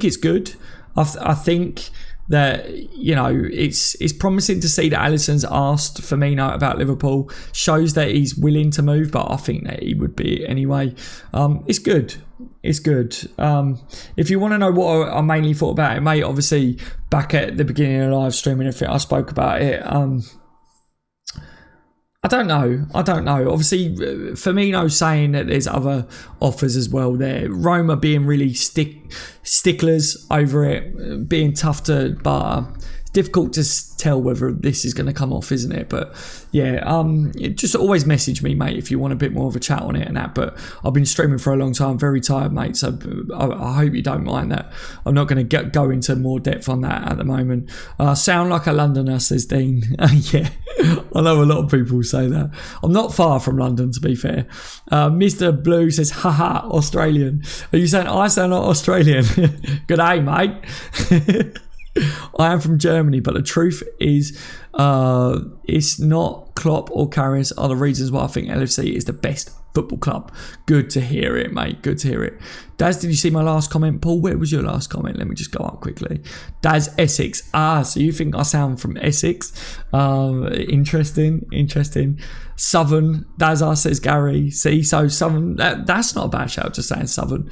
it's good. I think that, you know, it's promising to see that Alisson's asked Firmino about Liverpool. Shows that he's willing to move, but I think that he would be anyway. It's good. It's good. If you want to know what I mainly thought about it, mate, obviously back at the beginning of the live stream and everything, I spoke about it. I don't know. Obviously, Firmino saying that there's other offers as well there. Roma being really sticklers over it, being tough to butter. It's difficult to tell whether this is going to come off, isn't it? But yeah, just always message me, mate, if you want a bit more of a chat on it and that. But I've been streaming for a long time, very tired, mate. So I hope you don't mind that. I'm not going to go into more depth on that at the moment. Sound like a Londoner, says Dean. Yeah, I know a lot of people say that. I'm not far from London, to be fair. Mr. Blue says, haha, Australian. Are you saying I sound like Australian? Good day, mate. I am from Germany, but the truth is it's not Klopp or Karras are the reasons why I think LFC is the best football club. Good to hear it, mate. Good to hear it. Daz, did you see my last comment? Paul, where was your last comment? Let me just go up quickly. Daz, Essex. So you think I sound from Essex? Interesting. Southern. Daz, says Gary. See, so Southern, that's not a bad shout, just saying Southern.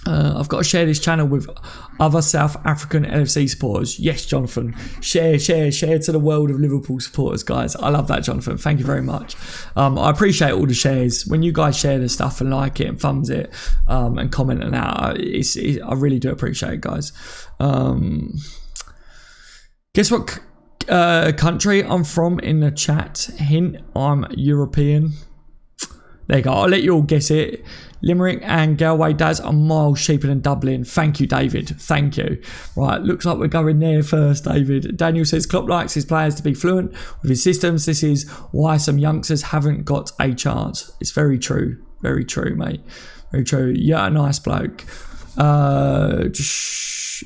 I've got to share this channel with other South African LFC supporters. Yes, Jonathan. Share to the world of Liverpool supporters, guys. I love that, Jonathan. Thank you very much. I appreciate all the shares. When you guys share the stuff and like it and thumbs it and comment and that, I really do appreciate it, guys. Guess what country I'm from in the chat? Hint, I'm European. There you go. I'll let you all guess it. Limerick and Galway, Daz are miles cheaper than Dublin. Thank you, David. Thank you. Right, looks like we're going there first, David. Daniel says Klopp likes his players to be fluent with his systems. This is why some youngsters haven't got a chance. It's very true. Very true, mate. Very true. Yeah, a nice bloke.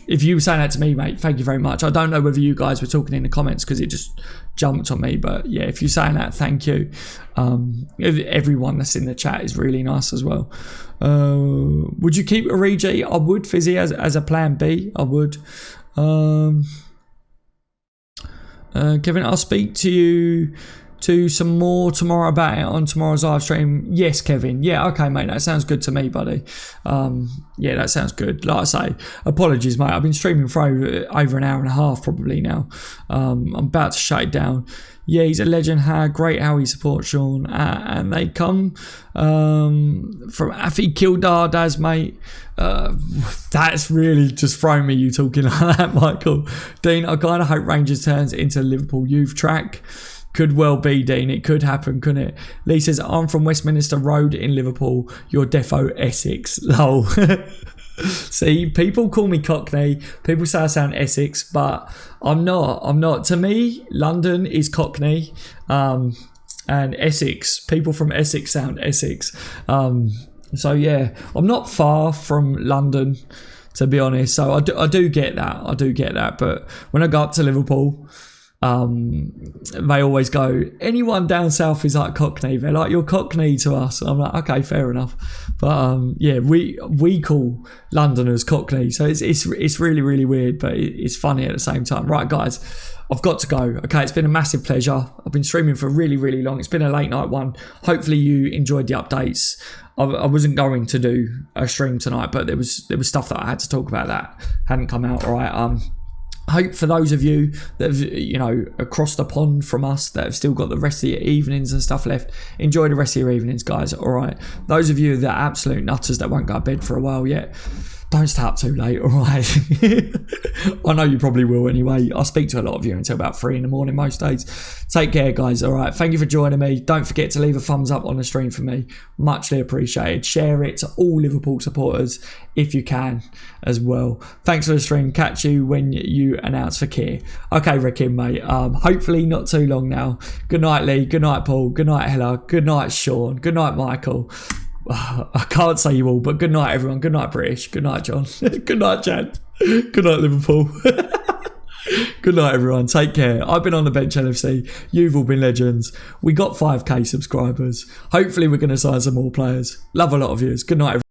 If you were saying that to me, mate, thank you very much. I don't know whether you guys were talking in the comments because it just jumped on me, but yeah, if you're saying that, thank you. Everyone that's in the chat is really nice as well. Would you keep Origi? I would, Fizzy, as a plan B. I would. Kevin, I'll speak to you some more tomorrow about it on tomorrow's live stream. Yes, Kevin. Yeah, okay, mate. That sounds good to me, buddy. Yeah, that sounds good. Like I say, apologies, mate. I've been streaming for over an hour and a half probably now. I'm about to shut it down. Yeah, he's a legend. Great how he supports Sean. And they come from Afi Kildar, Daz, mate. That's really just thrown me, you talking like that, Michael. Dean, I kind of hope Rangers turns into Liverpool youth track. Could well be, Dean. It could happen, couldn't it? Lee says, I'm from Westminster Road in Liverpool. You're defo Essex. Lol. See, people call me Cockney. People say I sound Essex, but I'm not. To me, London is Cockney. And Essex, people from Essex sound Essex. So yeah, I'm not far from London, to be honest. So I do get that. But when I go up to Liverpool, they always go, anyone down south is like Cockney. They're like, you're Cockney to us. I'm like, okay, fair enough. But yeah, we call Londoners Cockney, so it's really, really weird, but it's funny at the same time. Right, guys, I've got to go. Okay, it's been a massive pleasure. I've been streaming for really, really long. It's been a late night one. Hopefully you enjoyed the updates. I wasn't going to do a stream tonight, but there was stuff that I had to talk about that hadn't come out. All right. I hope for those of you that have, across the pond from us that have still got the rest of your evenings and stuff left, enjoy the rest of your evenings, guys. All right. Those of you that are absolute nutters that won't go to bed for a while yet, don't stay up too late, all right? I know you probably will anyway. I speak to a lot of you until about 3 in the morning most days. Take care, guys, all right? Thank you for joining me. Don't forget to leave a thumbs up on the stream for me. Muchly appreciated. Share it to all Liverpool supporters if you can as well. Thanks for the stream. Catch you when you announce for Keir. Okay, Reckon, mate. Hopefully not too long now. Good night, Lee. Good night, Paul. Good night, Hella. Good night, Sean. Good night, Michael. I can't say you all, but good night, everyone. Good night, British. Good night, John. Good night, Chad. Good night, Liverpool. Good night, everyone. Take care. I've been on the bench, LFC. You've all been legends. We got 5k subscribers. Hopefully, we're going to sign some more players. Love a lot of yous. Good night, everyone.